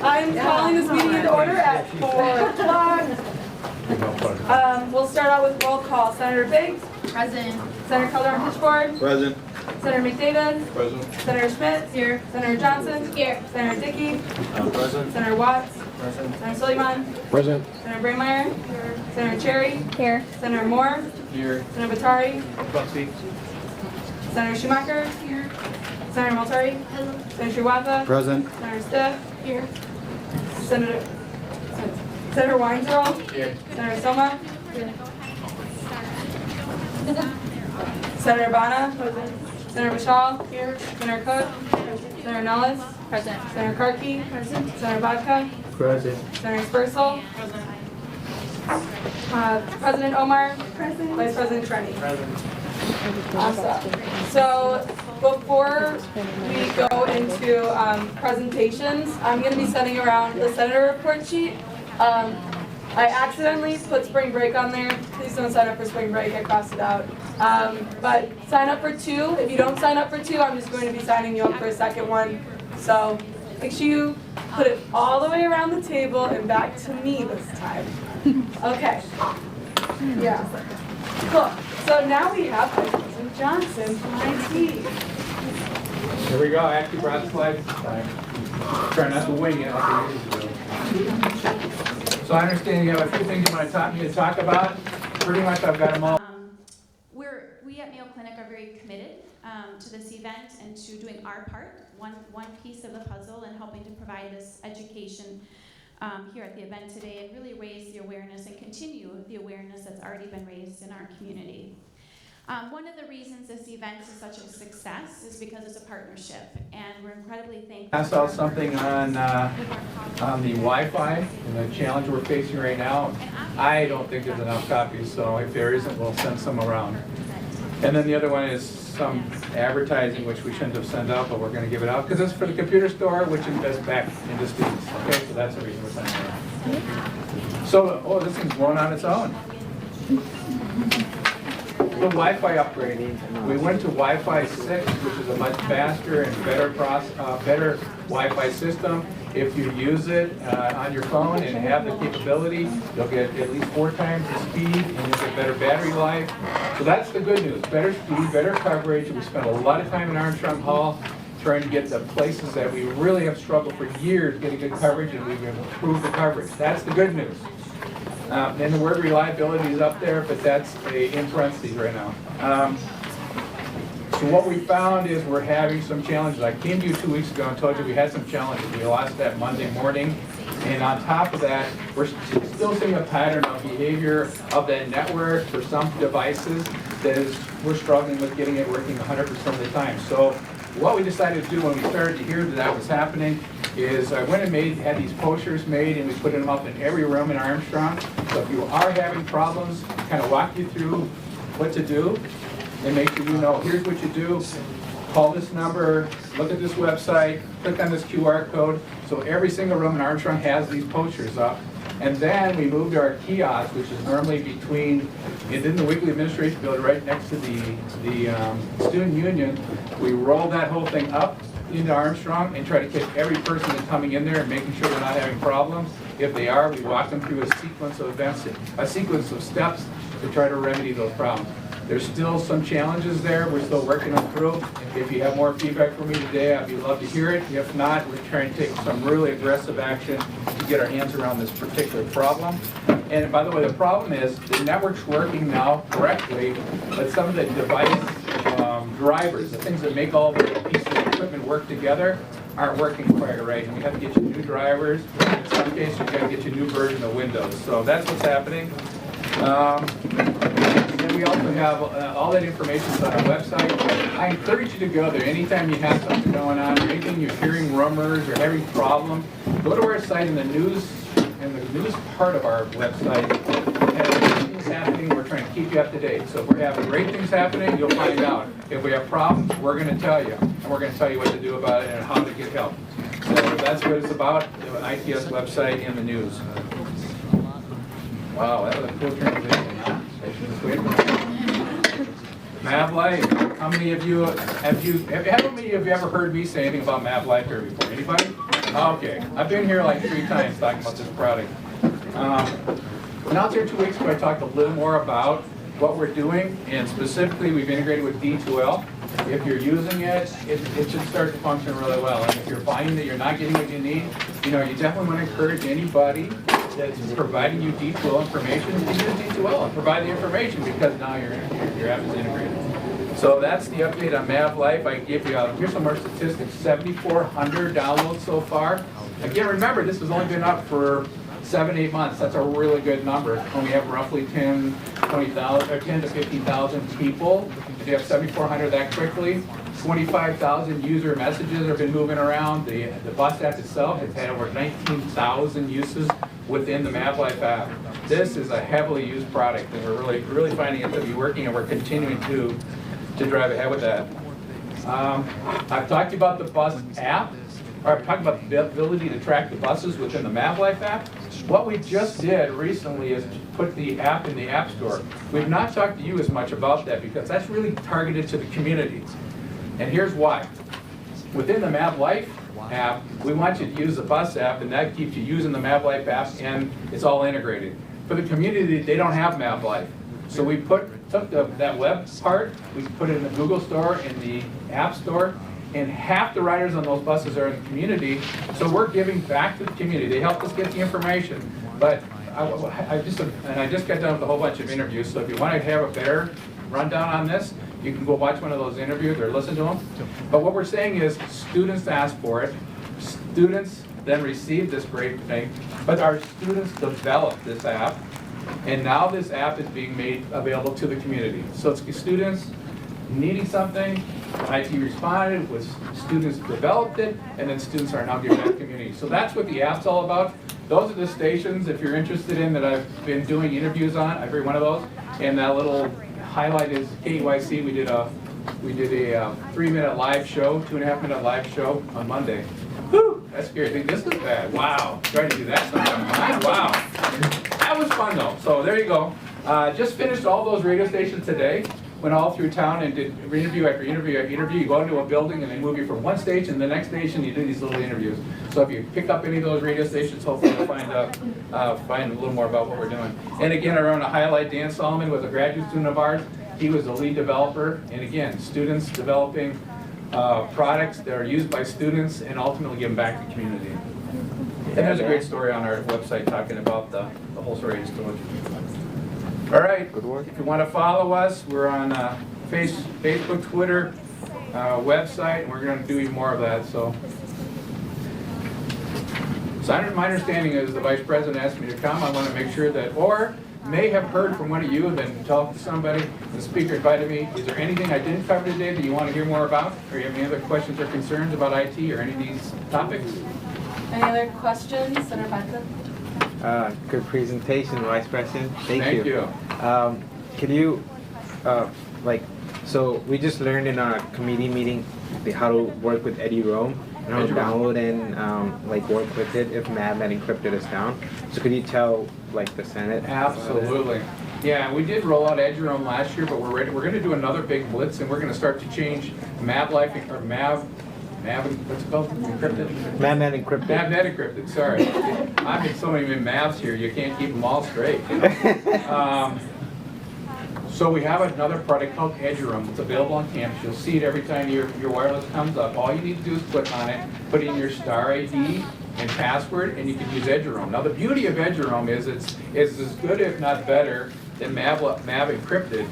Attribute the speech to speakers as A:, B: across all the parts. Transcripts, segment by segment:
A: I'm calling this meeting into order at 4 o'clock. We'll start out with roll call. Senator Biggs? Present. Senator Calderon-Fitchford?
B: Present.
A: Senator McDavid?
B: Present.
A: Senator Schmidt? Here. Senator Johnson? Here. Senator Dickey?
B: Present.
A: Senator Watts?
B: Present.
A: Senator Suleiman?
B: Present.
A: Senator Braymeyer? Here. Senator Cherry? Here. Senator Moore?
B: Here.
A: Senator Batari?
B: Trustee.
A: Senator Schumacher? Here. Senator Maltari? Senator Srivatha?
B: Present.
A: Senator Stiff? Here. Senator Weinzierl?
B: Here.
A: Senator Soma? Senator Bana? Senator Mashal? Here. Senator Cook? Senator Nellis? Present. Senator Karki? Present. Senator Vodka?
B: Present.
A: Senator Spursel? President Omar? Present. Vice President Trenny?
B: Present.
A: Awesome. So before we go into presentations, I'm going to be sending around the senator report sheet. I accidentally put spring break on there. Please don't sign up for spring break. I crossed it out. But sign up for 2. If you don't sign up for 2, I'm just going to be signing you up for a second one. So make sure you put it all the way around the table and back to me this time. Okay. Yeah. Cool. So now we have Vice President Johnson from IT.
B: Here we go. I actually brought the slides this time. Try not to wing it like I usually do. So I understand you have a few things you want to talk about. Pretty much I've got them all.
C: We at Mayo Clinic are very committed to this event and to doing our part, one piece of the puzzle, and helping to provide this education here at the event today and really raise the awareness and continue the awareness that's already been raised in our community. One of the reasons this event is such a success is because it's a partnership, and we're incredibly thankful.
B: I saw something on the Wi-Fi and the challenge we're facing right now. I don't think there's enough copies, so if there isn't, we'll send some around. And then the other one is some advertising, which we shouldn't have sent out, but we're going to give it out because it's for the computer store, which invests back into students. Okay, so that's the reason we're sending it out. So, oh, this thing's going on its own. The Wi-Fi upgrade. We went to Wi-Fi 6, which is a much faster and better Wi-Fi system. If you use it on your phone and have the capability, you'll get at least 4 times the speed and you'll get better battery life. So that's the good news. Better speed, better coverage. We spent a lot of time in Armstrong Hall trying to get the places that we really have struggled for years getting good coverage, and we've improved the coverage. That's the good news. And the word reliability is up there, but that's in parentheses right now. So what we found is we're having some challenges. I came to you 2 weeks ago and told you we had some challenges. We lost that Monday morning. And on top of that, we're still seeing a pattern of behavior of that network for some devices that is, we're struggling with getting it working 100% of the time. So what we decided to do when we started to hear that was happening is I went and had these posters made, and we put them up in every room in Armstrong. So if you are having problems, kind of walk you through what to do and make sure you know, here's what you do. Call this number, look at this website, click on this QR code. So every single room in Armstrong has these posters up. And then we moved our kiosk, which is normally in the weekly administration building right next to the student union. We rolled that whole thing up into Armstrong and try to catch every person that's coming in there and making sure they're not having problems. If they are, we walk them through a sequence of events, a sequence of steps to try to remedy those problems. There's still some challenges there. We're still working them through. If you have more feedback from me today, I'd love to hear it. If not, we're trying to take some really aggressive action to get our hands around this particular problem. And by the way, the problem is the network's working now correctly, but some of the device drivers, the things that make all the pieces of equipment work together, aren't working quite right. And we have to get you new drivers. In some cases, we've got to get you a new version of Windows. So that's what's happening. And we also have all that information on our website. I encourage you to go there anytime you have something going on, or anything you're hearing rumors or having problems. Go to our site in the news part of our website. Has things happening, we're trying to keep you up to date. So if we're having great things happening, you'll find out. If we have problems, we're going to tell you. And we're going to tell you what to do about it and how to get help. So that's what it's about, the ITS website and the news. Wow, that was a cool transition, huh? I should just wait for that. MAVRIK. How many of you have you ever heard me say anything about MAVRIK here before? Anybody? Okay, I've been here like 3 times talking about this product. When I was here 2 weeks ago, I talked a little more about what we're doing, and specifically we've integrated with D2L. If you're using it, it should start to function really well. And if you're finding that you're not getting what you need, you definitely want to encourage anybody that's providing you D2L information to use D2L and provide the information, because now your app is integrated. So that's the update on MAVRIK. I give you, here's some more statistics, 7,400 downloads so far. Again, remember, this has only been up for 7-8 months. That's a really good number. When we have roughly 10 to 15,000 people, if you have 7,400 that quickly, 25,000 user messages have been moving around. The bus app itself has had over 19,000 uses within the MAVRIK app. This is a heavily used product, and we're really finding it to be working, and we're continuing to drive ahead with that. I've talked about the bus app, or I've talked about the ability to track the buses within the MAVRIK app. What we just did recently is put the app in the App Store. We've not talked to you as much about that because that's really targeted to the community. And here's why. Within the MAVRIK app, we want you to use the bus app, and that keeps you using the MAVRIK app, and it's all integrated. For the community, they don't have MAVRIK. So we took that web part, we put it in the Google Store, in the App Store, and half the riders on those buses are in the community, so we're giving back to the community. They helped us get the information. But I just got done with a whole bunch of interviews, so if you want to have a better rundown on this, you can go watch one of those interviews or listen to them. But what we're saying is students asked for it, students then received this great thing, but our students developed this app, and now this app is being made available to the community. So it's students needing something, IT responded, students developed it, and then students are now giving that to the community. So that's what the app's all about. Those are the stations, if you're interested in, that I've been doing interviews on, every one of those. And that little highlight is KYC. We did a 3-minute live show, 2.5-minute live show on Monday. Whew, that's scary. I think this is bad. Wow, trying to do that sometime. Wow, that was fun though. So there you go. Just finished all those radio stations today. Went all through town and did interview after interview after interview. You go into a building and they move you from one station to the next station. You do these little interviews. So if you pick up any of those radio stations, hopefully you'll find a little more about what we're doing. And again, I want to highlight Dan Solomon was a graduate student of ours. He was the lead developer. And again, students developing products that are used by students and ultimately give them back to the community. And there's a great story on our website talking about the whole story I just told you. All right, good work. If you want to follow us, we're on Facebook, Twitter, website, and we're going to do even more of that. So my understanding is the Vice President asked me to come. I want to make sure that, or may have heard from one of you and then talked to somebody. The speaker invited me. Is there anything I didn't cover today that you want to hear more about? Or you have any other questions or concerns about IT or any of these topics?
A: Any other questions, Senator Benson?
D: Good presentation, Vice President. Thank you. Can you, so we just learned in our committee meeting how to work with Eduroam and how to download and work with it if MAVRIK encrypted is down. So could you tell the Senate?
B: Absolutely. Yeah, we did roll out Eduroam last year, but we're going to do another big blitz, and we're going to start to change MAVRIK or what's it called? Encrypted?
D: MAVRIK encrypted.
B: MAVRIK encrypted, sorry. I've been so many Mavs here, you can't keep them all straight. So we have another product called Eduroam. It's available on campus. You'll see it every time your wireless comes up. All you need to do is click on it, put in your star ID and password, and you can use Eduroam. Now the beauty of Eduroam is it's as good, if not better, than MAVNet encrypted.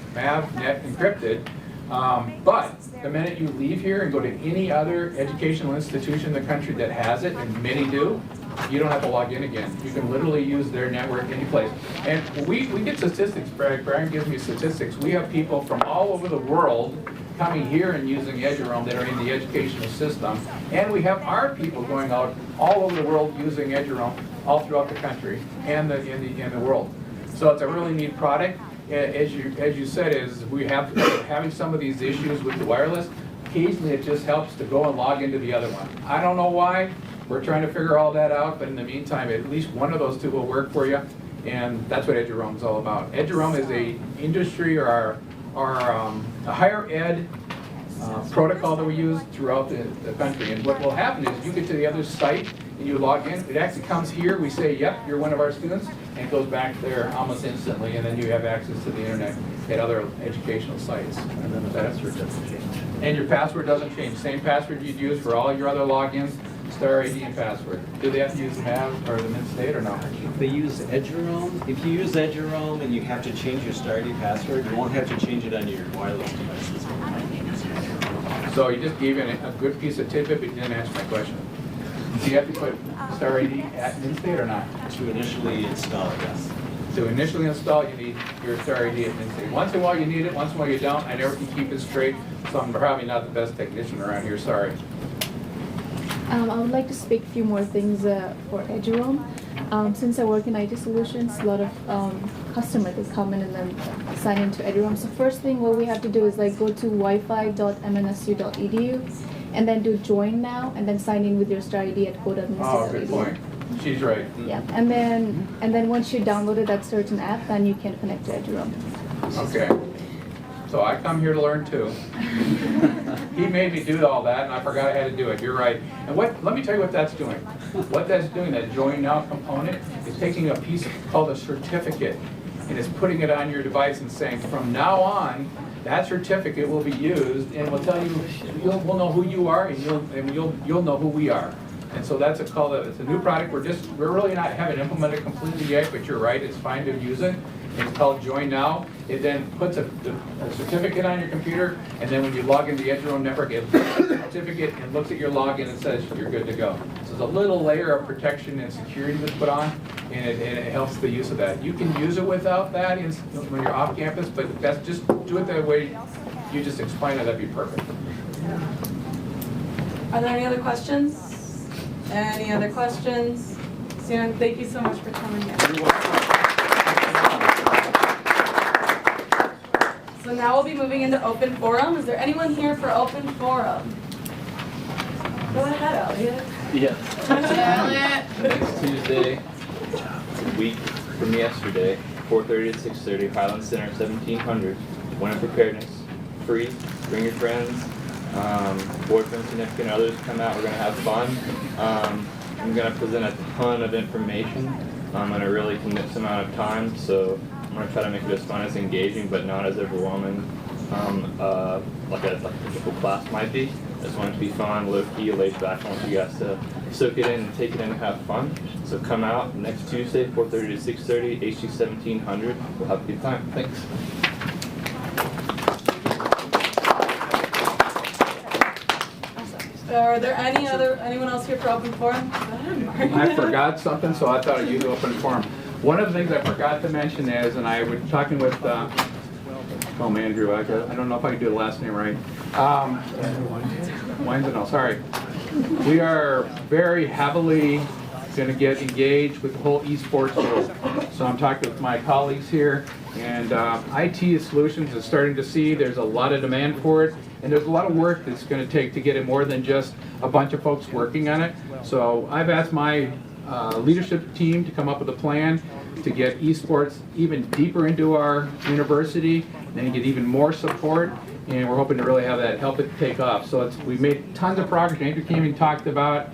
B: But the minute you leave here and go to any other educational institution in the country that has it, and many do, you don't have to log in again. You can literally use their network any place. And we get statistics, Brian gives me statistics. We have people from all over the world coming here and using Eduroam that are in the educational system. And we have our people going out all over the world using Eduroam all throughout the country and in the world. So it's a really neat product. As you said, is we have having some of these issues with the wireless. Occasionally, it just helps to go and log into the other one. I don't know why. We're trying to figure all that out, but in the meantime, at least one of those two will work for you, and that's what Eduroam is all about. Eduroam is a industry or a higher ed protocol that we use throughout the country. And what will happen is you get to the other site and you log in, it actually comes here, we say, yep, you're one of our students, and it goes back there almost instantly, and then you have access to the internet at other educational sites. And then the password doesn't change. And your password doesn't change. Same password you'd use for all your other logins, star ID and password. Do they have to use MAV or the Mid-State or no?
E: They use Eduroam. If you use Eduroam and you have to change your star ID password, you won't have to change it on your wireless devices.
B: So you just gave a good piece of tidbit, but you didn't answer my question. Do you have to put star ID at Mid-State or not?
E: To initially install it, yes.
B: To initially install, you need your star ID at Mid-State. Once in a while you need it, once in a while you don't. I never can keep it straight, so I'm probably not the best technician around here, sorry.
F: I would like to speak a few more things for Eduroam. Since I work in IT solutions, a lot of customers that come in and then sign into Eduroam. So first thing what we have to do is like go to wifi.mnsu.edu and then do join now and then sign in with your star ID at code.mnsu.edu.
B: Oh, good point. She's right.
F: Yeah, and then once you downloaded that certain app, then you can connect to Eduroam.
B: Okay. So I come here to learn too. He made me do all that and I forgot I had to do it. You're right. And let me tell you what that's doing. What that's doing, that join now component, is taking a piece called a certificate and is putting it on your device and saying from now on, that certificate will be used and will tell you, we'll know who you are and you'll know who we are. And so that's it's a new product. We're really not haven't implemented completely yet, but you're right, it's fine to use it. It's called Join Now. It then puts a certificate on your computer, and then when you log into the Eduroam network, it looks at the certificate and looks at your login and says you're good to go. So there's a little layer of protection and security that's put on, and it helps the use of that. You can use it without that when you're off campus, but that's just do it that way you just explained it. That'd be perfect.
A: Are there any other questions? Any other questions? Sian, thank you so much for coming in. So now we'll be moving into open forum. Is there anyone here for open forum? Go ahead, Elliot.
G: Yeah. Next Tuesday, a week from yesterday, 4:30 to 6:30, Highland Center, 1700. Winter preparedness, free. Bring your friends, boyfriend, significant others. Come out. We're gonna have fun. I'm gonna present a ton of information in a really condensed amount of time. So I'm gonna try to make it as fun as engaging, but not as overwhelming, like a typical class might be. I just want it to be fun, low key, laid back. I want you guys to soak it in and take it in and have fun. So come out next Tuesday, 4:30 to 6:30, HG 1700. We'll have a good time. Thanks.
A: Are there anyone else here for open forum? Go ahead, Mark.
B: I forgot something, so I thought I'd use open forum. One of the things I forgot to mention is, and I was talking with, Andrew, I don't know if I can do the last name right. Weinzenel, sorry. We are very heavily going to get engaged with the whole eSports world. So I'm talking with my colleagues here, and IT Solutions is starting to see there's a lot of demand for it, and there's a lot of work that's going to take to get it more than just a bunch of folks working on it. So I've asked my leadership team to come up with a plan to get eSports even deeper into our university and get even more support, and we're hoping to really have that help it take off. So we've made tons of progress. Andrew came and talked about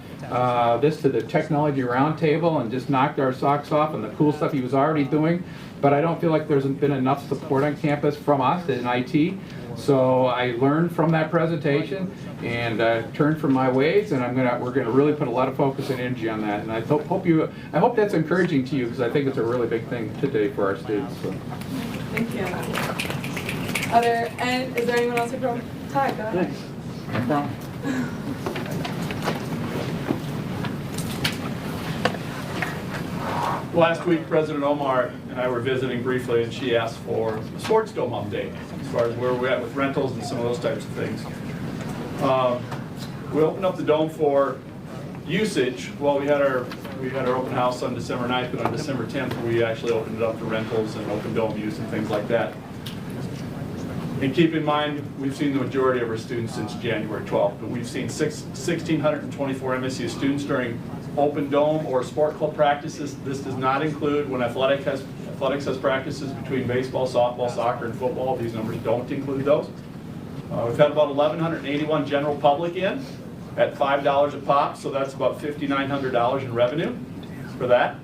B: this to the technology roundtable and just knocked our socks off on the cool stuff he was already doing, but I don't feel like there's been enough support on campus from us in IT. So I learned from that presentation and turned from my ways, and we're gonna really put a lot of focus and energy on that. And I hope that's encouraging to you, because I think it's a really big thing today for our students. So.
A: Thank you. Is there anyone else here from Ty? Go ahead.
B: Thanks. No problem.
H: Last week, President Omar and I were visiting briefly, and she asked for a sports dome update as far as where we're at with rentals and some of those types of things. We opened up the dome for usage. Well, we had our open house on December 9th, but on December 10th, we actually opened it up for rentals and open dome use and things like that. And keep in mind, we've seen the majority of our students since January 12th, but we've seen 1,624 MSU students during open dome or sport club practices. This does not include when athletic Athletics has practices between baseball, softball, soccer, and football. These numbers don't include those. We've had about 1,181 general public in at $5 a pop, so that's about $5,900 in revenue for that.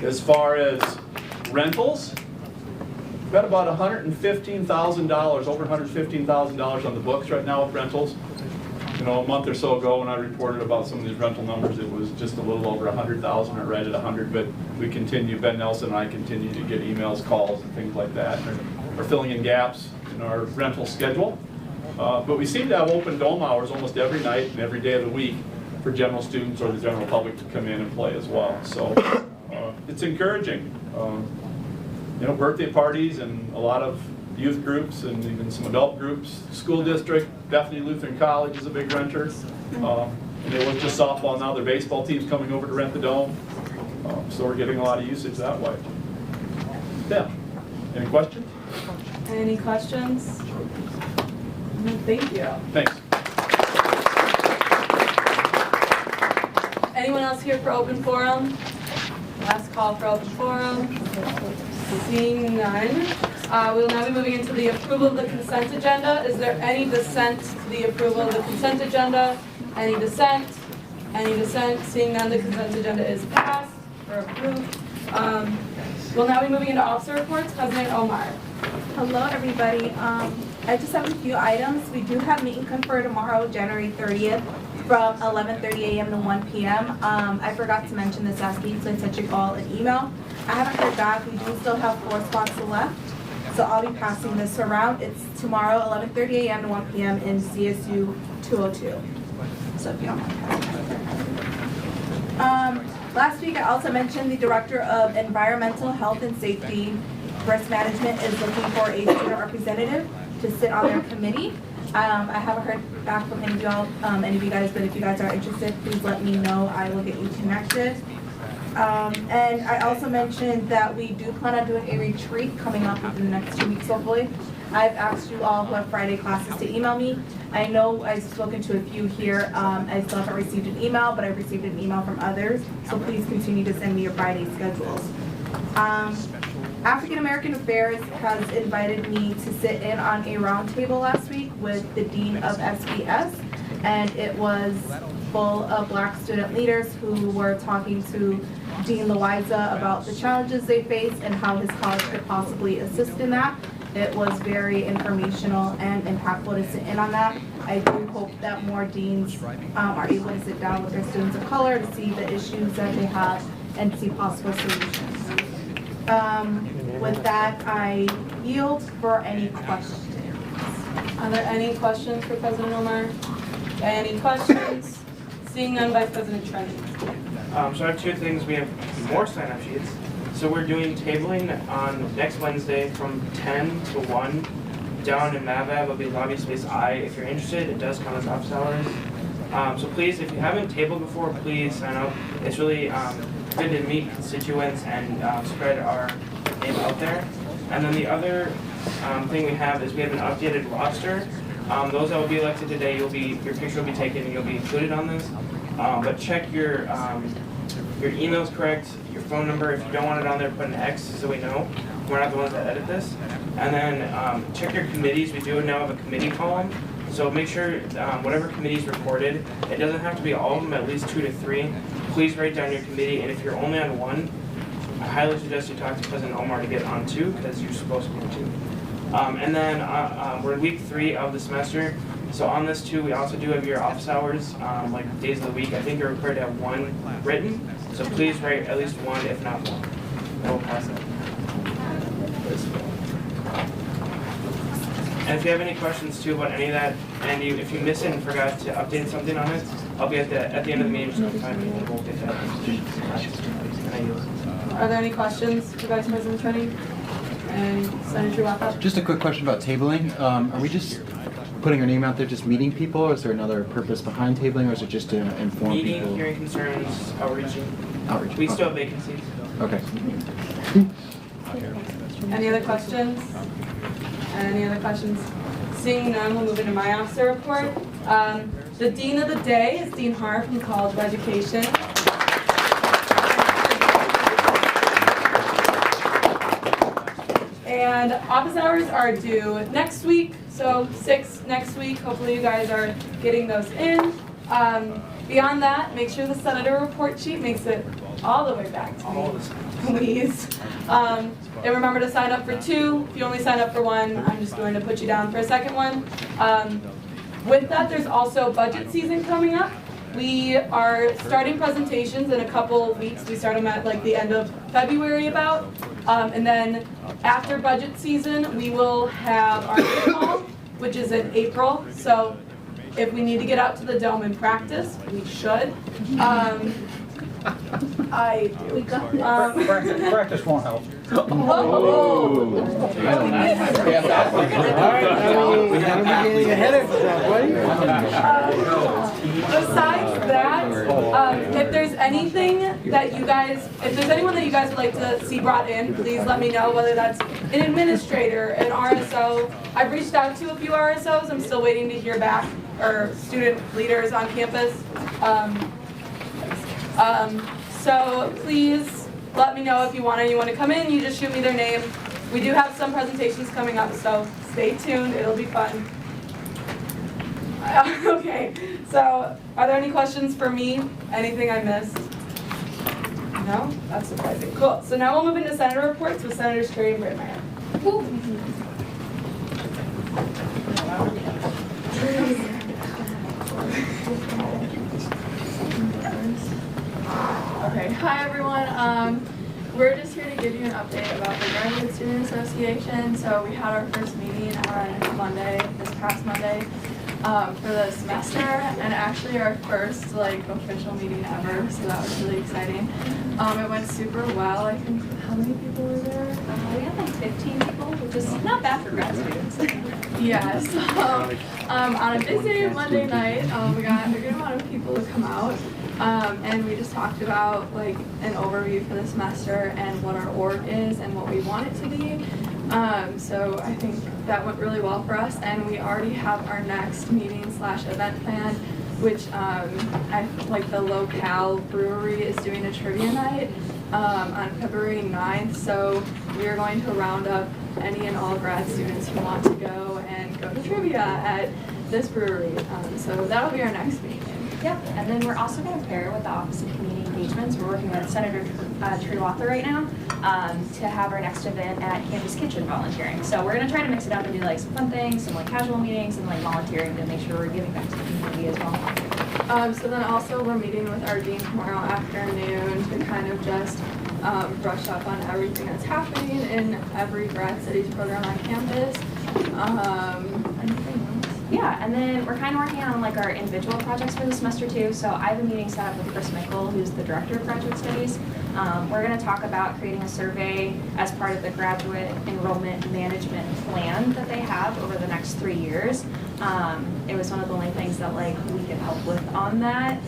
H: As far as rentals, we've got about $115,000, over $115,000 on the books right now with rentals. You know, a month or so ago when I reported about some of these rental numbers, it was just a little over 100,000, or right at 100, but we continue, Ben Nelson and I continue to get emails, calls, and things like that. We're filling in gaps in our rental schedule. But we seem to have open dome hours almost every night and every day of the week for general students or the general public to come in and play as well. So it's encouraging. You know, birthday parties and a lot of youth groups and even some adult groups. School district, Bethany Lutheran College is a big renter. And it was just softball, now their baseball team's coming over to rent the dome. So we're getting a lot of usage that way. Yeah. Any questions?
A: Any questions? No, thank you.
H: Thanks.
A: Anyone else here for open forum? Last call for open forum. Seeing none. We will now be moving into the approval of the consent agenda. Is there any dissent to the approval of the consent agenda? Any dissent? Any dissent? Seeing none, the consent agenda is passed or approved. We'll now be moving into officer reports. President Omar.
I: Hello, everybody. I just have a few items. We do have meet and confer tomorrow, January 30th, from 11:30 a.m. to 1 p.m. I forgot to mention this last week, so I sent you all an email. I haven't heard back. We do still have 4 spots left, so I'll be passing this around. It's tomorrow, 11:30 a.m. to 1 p.m. in CSU 202. So if you don't mind passing. Last week, I also mentioned the Director of Environmental Health and Safety Risk Management is looking for a student representative to sit on their committee. I haven't heard back from any of you guys, but if you guys are interested, please let me know. I will get you connected. And I also mentioned that we do plan on doing a retreat coming up within the next 2 weeks, hopefully. I've asked you all who have Friday classes to email me. I know I've spoken to a few here. I still haven't received an email, but I've received an email from others. So please continue to send me your Friday schedules. African American Affairs has invited me to sit in on a roundtable last week with the Dean of SBS, and it was full of Black student leaders who were talking to Dean Loiza about the challenges they face and how his college could possibly assist in that. It was very informational and impactful to sit in on that. I do hope that more deans are able to sit down with their students of color to see the issues that they have and see possible solutions. With that, I yield for any questions.
A: Are there any questions for President Omar? Any questions? Seeing none, Vice President Trenny.
J: So I have 2 things. We have more sign-up sheets. So we're doing tabling on next Wednesday from 10 to 1 down in MAVRIK. It'll be lobby space I. If you're interested, it does come as office hours. So please, if you haven't tabled before, please sign up. It's really good to meet constituents and spread our name out there. And then the other thing we have is we have an updated roster. Those that will be elected today, your picture will be taken and you'll be included on this. But check your email's correct, your phone number. If you don't want it on there, put an X so we know. We're not the ones that edit this. And then check your committees. We do now have a committee column. So make sure whatever committee's reported, it doesn't have to be all of them, at least 2 to 3. Please write down your committee, and if you're only on one, I highly suggest you talk to President Omar to get on 2, because you're supposed to be on 2. And then we're in week 3 of the semester. So on this too, we also do have your office hours, like days of the week. I think you're required to have 1 written. So please write at least 1, if not more. And we'll pass that. And if you have any questions too about any of that, and if you missed it and forgot to update something on it, I'll be at the end of the meeting, so time and we'll get that.
A: Are there any questions for Vice President Trenny and Senator Wackoff?
K: Just a quick question about tabling. Are we just putting our name out there, just meeting people, or is there another purpose behind tabling, or is it just to inform people?
J: Meeting, hearing concerns, outreaching.
K: Outreach.
J: We still have vacancies.
K: Okay.
A: Any other questions? Any other questions? Seeing none, we'll move into my officer report. The Dean of the Day is Dean Harr from College of Education. And office hours are due next week, so 6 next week. Hopefully you guys are getting those in. Beyond that, make sure the senator report sheet makes it all the way back to me, please. And remember to sign up for 2. If you only sign up for 1, I'm just going to put you down for a second one. With that, there's also budget season coming up. We are starting presentations in a couple weeks. We start them at like the end of February about. And then after budget season, we will have our call, which is in April. So if we need to get out to the dome and practice, we should. I do.
B: Practice won't help.
A: Besides that, if there's anything that you guys, if there's anyone that you guys would like to see brought in, please let me know, whether that's an administrator, an RSO. I've reached out to a few RSOs. I'm still waiting to hear back, or student leaders on campus. So please let me know if you want anyone to come in. You just shoot me their name. We do have some presentations coming up, so stay tuned. It'll be fun. Okay, so are there any questions for me? Anything I missed? No? That's surprising. Cool. So now we'll move into Senator reports with Senators Curry and Brittmeyer.
L: Okay, hi everyone. We're just here to give you an update about the Graduate Student Association. So we had our first meeting on Monday, this past Monday, for the semester, and actually our first official meeting ever. So that was really exciting. It went super well. I think, how many people were there?
M: We had like 15 people, which is not bad for grad students.
L: Yes. On a busy Monday night, we got a good amount of people to come out. And we just talked about an overview for the semester and what our org is and what we want it to be. So I think that went really well for us, and we already have our next meeting/event plan, which the locale brewery is doing a trivia night on February 9th. So we are going to round up any and all grad students who want to go and go to trivia at this brewery. So that'll be our next meeting.
M: Yep, and then we're also going to pair with the Office of Community Engagements. We're working with Senator Treewather right now to have our next event at Campus Kitchen volunteering. So we're going to try to mix it up and do some fun things, some casual meetings, and volunteering to make sure we're giving back to the community as well.
L: So then also we're meeting with our dean tomorrow afternoon to kind of just brush up on everything that's happening in every grad studies program on campus. Anything else?
M: Yeah, and then we're kind of working on our individual projects for the semester too. So I have a meeting set up with Chris Michael, who's the director of graduate studies. We're going to talk about creating a survey as part of the graduate enrollment management plan that they have over the next 3 years. It was one of the only things that we could help with on that.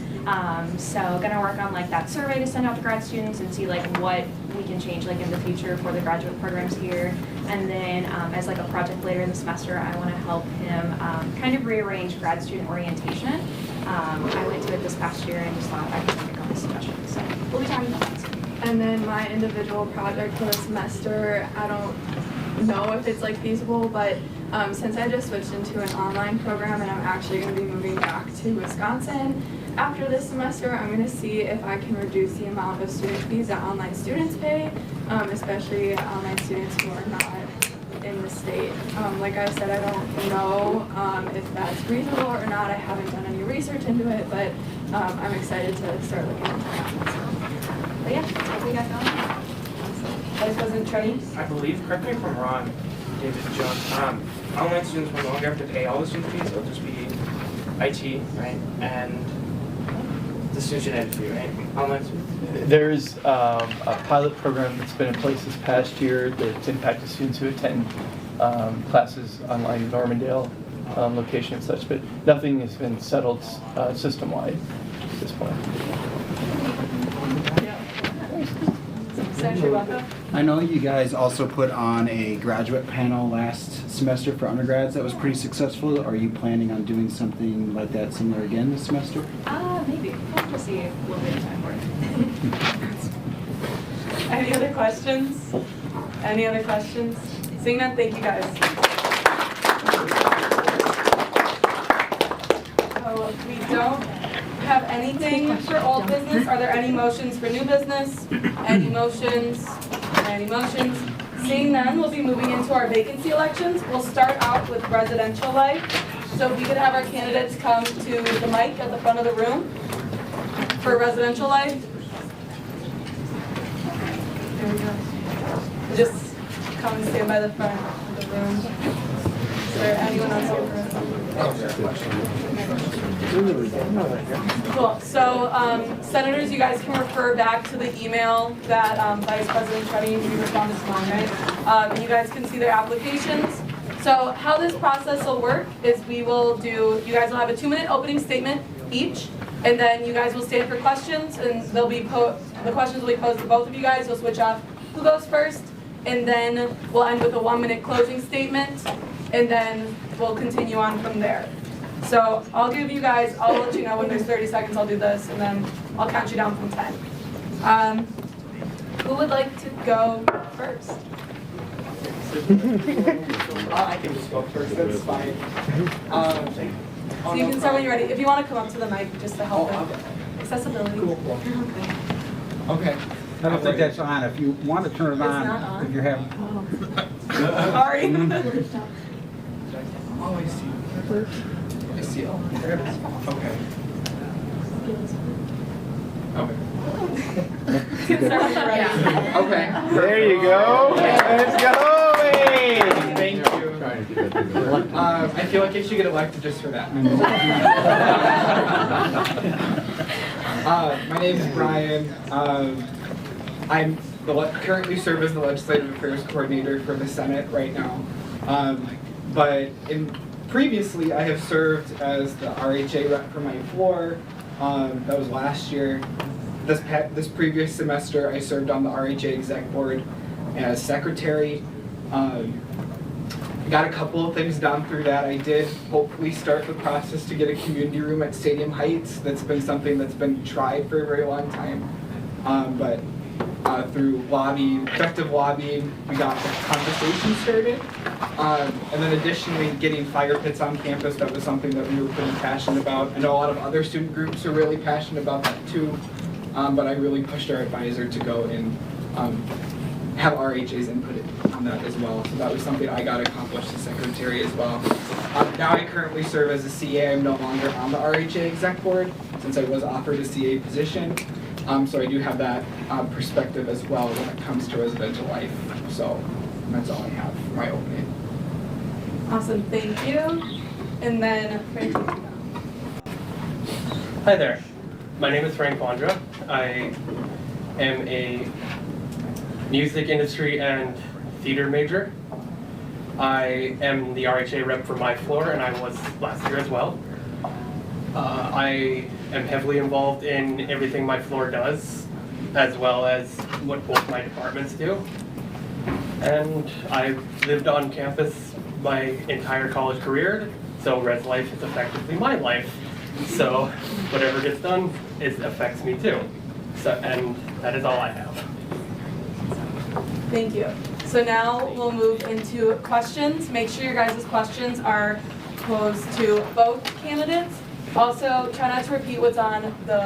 M: So going to work on that survey to send out to grad students and see what we can change in the future for the graduate programs here. And then as a project later in the semester, I want to help him kind of rearrange grad student orientation. I went to it this past year and just thought I could make a couple suggestions. So we'll be talking about that soon.
L: And then my individual project for the semester, I don't know if it's feasible, but since I just switched into an online program and I'm actually going to be moving back to Wisconsin after this semester, I'm going to see if I can reduce the amount of student fees that online students pay, especially online students who are not in the state. Like I said, I don't know if that's reasonable or not. I haven't done any research into it, but I'm excited to start looking into that.
M: But yeah, that's what we got going.
A: Vice President Trenny?
J: I believe, correct me if I'm wrong, David Jones, online students will no longer have to pay all the student fees. It'll just be IT, right? And the student ed fee, right? Online students.
N: There's a pilot program that's been in place this past year that's impacted students who attend classes online in Normandale location and such, but nothing has been settled system-wide at this point.
K: I know you guys also put on a graduate panel last semester for undergrads that was pretty successful. Are you planning on doing something like that similar again this semester?
M: Maybe. We'll have to see if we'll get time for it.
A: Any other questions? Any other questions? Seeing none, thank you guys. So we don't have anything for old business. Are there any motions for new business? Any motions? Any motions? Seeing none, we'll be moving into our vacancy elections. We'll start out with residential life. So if we could have our candidates come to the mic at the front of the room for residential life. There we go. Just come and stand by the front of the room. Is there anyone else over? Cool. So, senators, you guys can refer back to the email that Vice President Treddy responded to mine, right? You guys can see their applications. So how this process will work is you guys will have a 2-minute opening statement each, and then you guys will stand for questions, and the questions will be posed to both of you guys. You'll switch off who goes first, and then we'll end with a 1-minute closing statement, and then we'll continue on from there. So I'll let you know when there's 30 seconds, I'll do this, and then I'll count you down from 10. Who would like to go first?
O: I can just go first, that's fine.
A: So you can start when you're ready. If you want to come up to the mic just to help with accessibility.
O: Cool.
K: Okay. I don't think that's on. If you want to turn it on,
A: not on.
K: if you're having.
A: Sorry.
O: Oh, I see. I see. Oh, there it is. Okay. Okay.
A: You can start when you're ready.
O: Okay.
D: There you go. Let's go.
O: Thank you. I feel like I should get elected just for that. My name is Brian. I'm currently serve as the Legislative Affairs Coordinator for the Senate right now. But previously, I have served as the RHA rep for my floor. That was last year. This previous semester, I served on the RHA exec board as secretary. Got a couple of things done through that. I did hopefully start the process to get a community room at Stadium Heights. That's been something that's been tried for a very long time. But through effective lobbying, we got the conversation started. And then additionally, getting fire pits on campus, that was something that we were pretty passionate about. I know a lot of other student groups are really passionate about that too. But I really pushed our advisor to go and have RHA's input on that as well. So that was something I got accomplished as secretary as well. Now I currently serve as a CA. I'm no longer on the RHA exec board since I was offered a CA position. So I do have that perspective as well when it comes to residential life. So that's all I have for my opening.
A: Awesome, thank you. And then Frank.
P: Hi there. My name is Frank Vondra. I am a music industry and theater major. I am the RHA rep for my floor, and I was last year as well. I am heavily involved in everything my floor does, as well as what both my departments do. And I've lived on campus my entire college career, so res life is effectively my life. So whatever gets done, it affects me too. So, and that is all I have.
A: Thank you. So now we'll move into questions. Make sure your guys' questions are posed to both candidates. Also, try not to repeat what's on the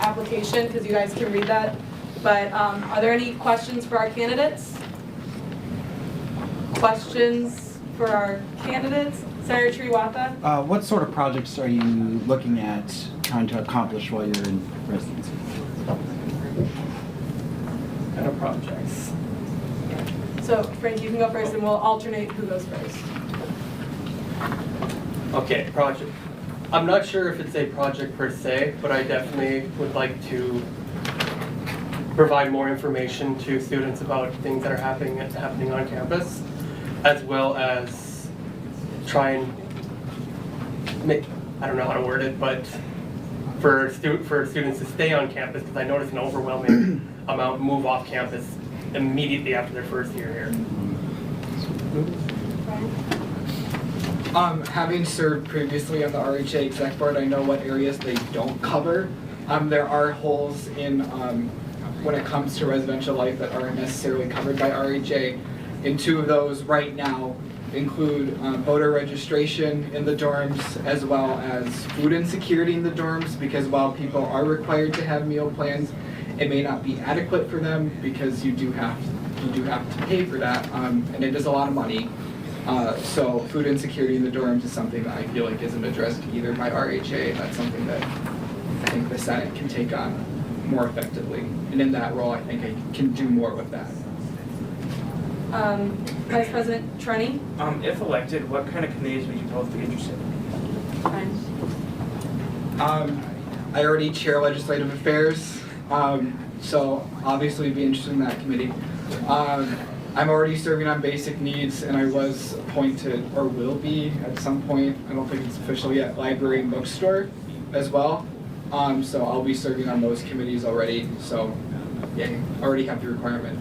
A: application because you guys can read that. But are there any questions for our candidates? Questions for our candidates? Senator Triwata?
K: What sort of projects are you looking at trying to accomplish while you're in residency?
P: Kind of projects.
A: So Frank, you can go first and we'll alternate who goes first.
P: Okay, project. I'm not sure if it's a project per se, but I definitely would like to provide more information to students about things that are happening on campus, as well as try and make, I don't know how to word it, but for students to stay on campus, because I notice an overwhelming amount move off campus immediately after their first year here.
O: Having served previously on the RHA exec board, I know what areas they don't cover. There are holes in when it comes to residential life that aren't necessarily covered by RHA. And 2 of those right now include voter registration in the dorms, as well as food insecurity in the dorms, because while people are required to have meal plans, it may not be adequate for them because you do have to pay for that, and it is a lot of money. So food insecurity in the dorms is something that I feel like isn't addressed either by RHA. That's something that I think the Senate can take on more effectively. And in that role, I think I can do more with that.
A: Vice President Trenny?
J: If elected, what kind of committees would you both be interested in?
O: I already chair legislative affairs, so obviously be interested in that committee. I'm already serving on basic needs, and I was appointed, or will be at some point, I don't think it's official yet, library and bookstore as well. So I'll be serving on those committees already, so yeah, already have the requirement.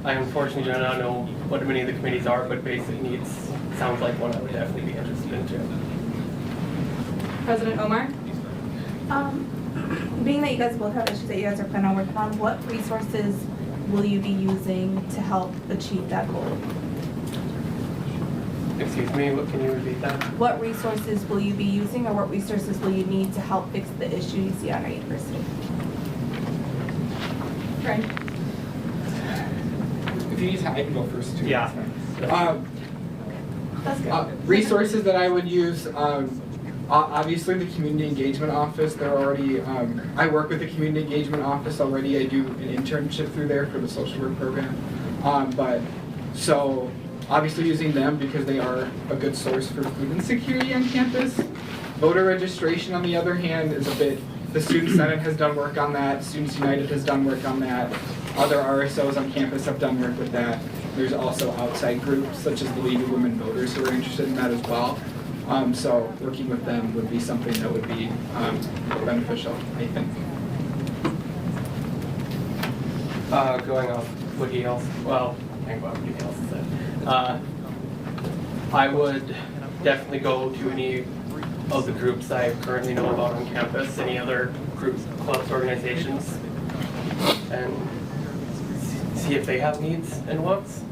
P: I unfortunately do not know what many of the committees are, but basic needs sounds like one I would definitely be interested in too.
A: President Omar?
I: Being that you guys both have issues that you guys are planning on working on, what resources will you be using to help achieve that goal?
P: Excuse me, what, can you repeat that?
I: What resources will you be using, or what resources will you need to help fix the issue you see on our university?
A: Frank?
O: If you need, I can go first too.
P: Yeah.
I: That's good.
O: Resources that I would use, obviously the community engagement office. They're already, I work with the community engagement office already. I do an internship through there for the social work program. So obviously using them because they are a good source for food insecurity on campus. Voter registration, on the other hand, is a bit, the Student Senate has done work on that, Students United has done work on that, other RSOs on campus have done work with that. There's also outside groups such as the League of Women Voters who are interested in that as well. So working with them would be something that would be beneficial, I think.
P: Going off what he else, well, I think what he else said. I would definitely go to any of the groups I currently know about on campus, any other groups, clubs, organizations, and see if they have needs and wants.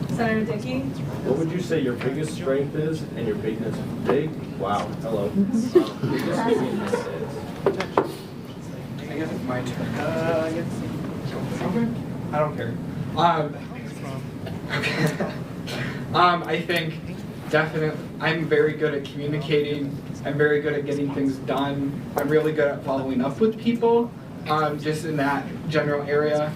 A: Senator Dickey?
Q: What would you say your biggest strength is and your biggest big? Wow, hello. Biggest weakness is.
O: I guess it's my turn. I don't care. Okay. I think definitely I'm very good at communicating. I'm very good at getting things done. I'm really good at following up with people. Just in that general area,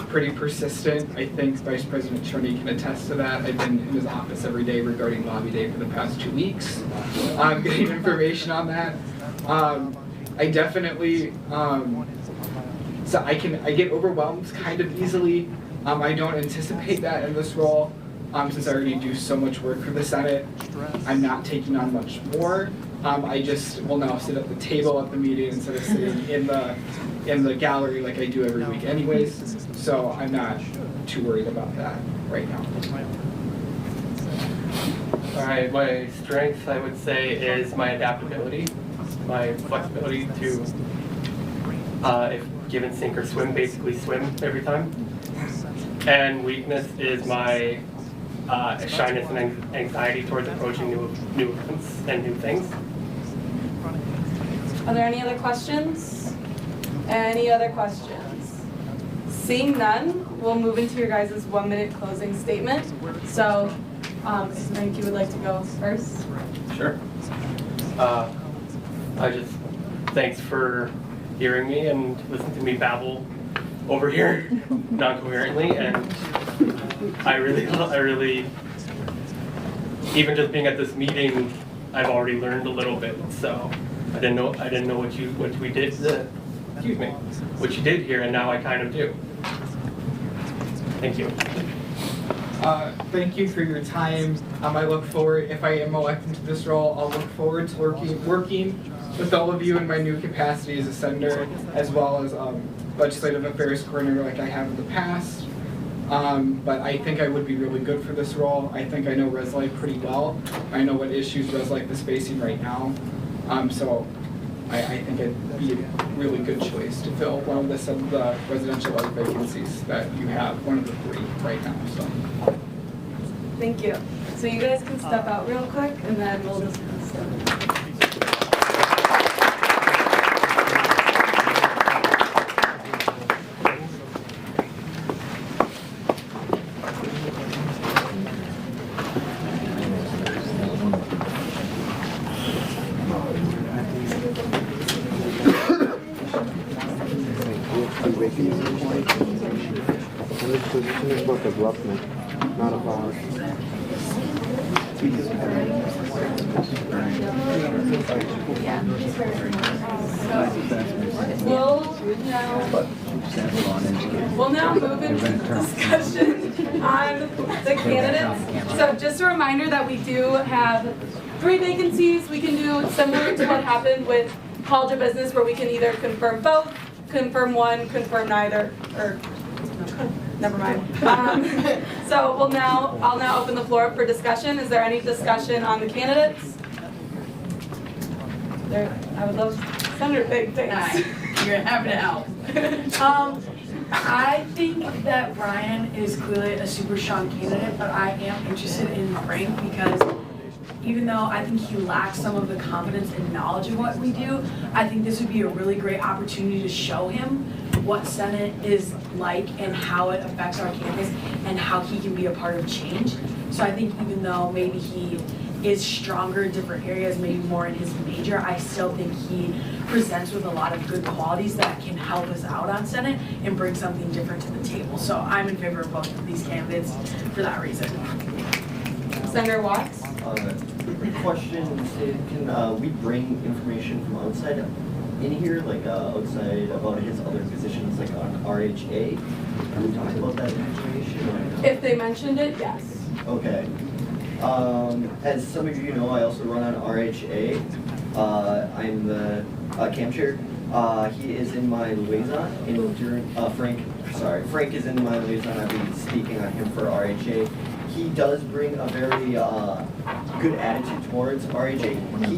O: pretty persistent. I think Vice President Cherney can attest to that. I've been in his office every day regarding Lobby Day for the past 2 weeks, getting information on that. I definitely, so I get overwhelmed kind of easily. I don't anticipate that in this role, since I already do so much work for the Senate. I'm not taking on much more. I just will now sit at the table at the meeting instead of sitting in the gallery like I do every week anyways. So I'm not too worried about that right now.
P: All right, my strength, I would say, is my adaptability, my flexibility to, if given sink or swim, basically swim every time. And weakness is my shyness and anxiety towards approaching new events and new things.
A: Are there any other questions? Any other questions? Seeing none, we'll move into your guys' 1-minute closing statement. So, if Frank, you would like to go first?
P: Sure. I just, thanks for hearing me and listening to me babble over here non-coherently, and I really, even just being at this meeting, I've already learned a little bit, so I didn't know what you did here, and now I kind of do. Thank you.
O: Thank you for your time. I look forward, if I am elected to this role, I'll look forward to working with all of you in my new capacity as a senator, as well as legislative affairs coordinator like I have in the past. But I think I would be really good for this role. I think I know Res Life pretty well. I know what issues Res Life is facing right now. So I think it'd be a really good choice to fill one of the residential art vacancies that you have, one of the 3 right now, so.
A: Thank you. So you guys can step out real quick and then we'll discuss them.
D: This position is about development, not about.
A: We'll now move into discussion on the candidates. So just a reminder that we do have 3 vacancies. We can do similar to what happened with College of Business, where we can either confirm both, confirm one, confirm neither, or never mind. So I'll now open the floor up for discussion. Is there any discussion on the candidates? I would love Senator Big, thanks.
R: You're happy to help. I think that Ryan is clearly a super strong candidate, but I am interested in Frank because even though I think he lacks some of the confidence and knowledge of what we do, I think this would be a really great opportunity to show him what Senate is like and how it affects our campus and how he can be a part of change. So I think even though maybe he is stronger in different areas, maybe more in his major, I still think he presents with a lot of good qualities that can help us out on Senate and bring something different to the table. So I'm in favor of both of these candidates for that reason.
A: Senator Watts?
S: Question, can we bring information from outside in here, like outside about his other positions, like on RHA? Can we talk about that information? Or no?
A: If they mentioned it, yes.
S: Okay. As some of you know, I also run on RHA. I'm the camp chair. He is in my liaison, Frank is in my liaison. I've been speaking on him for RHA. He does bring a very good attitude towards RHA. He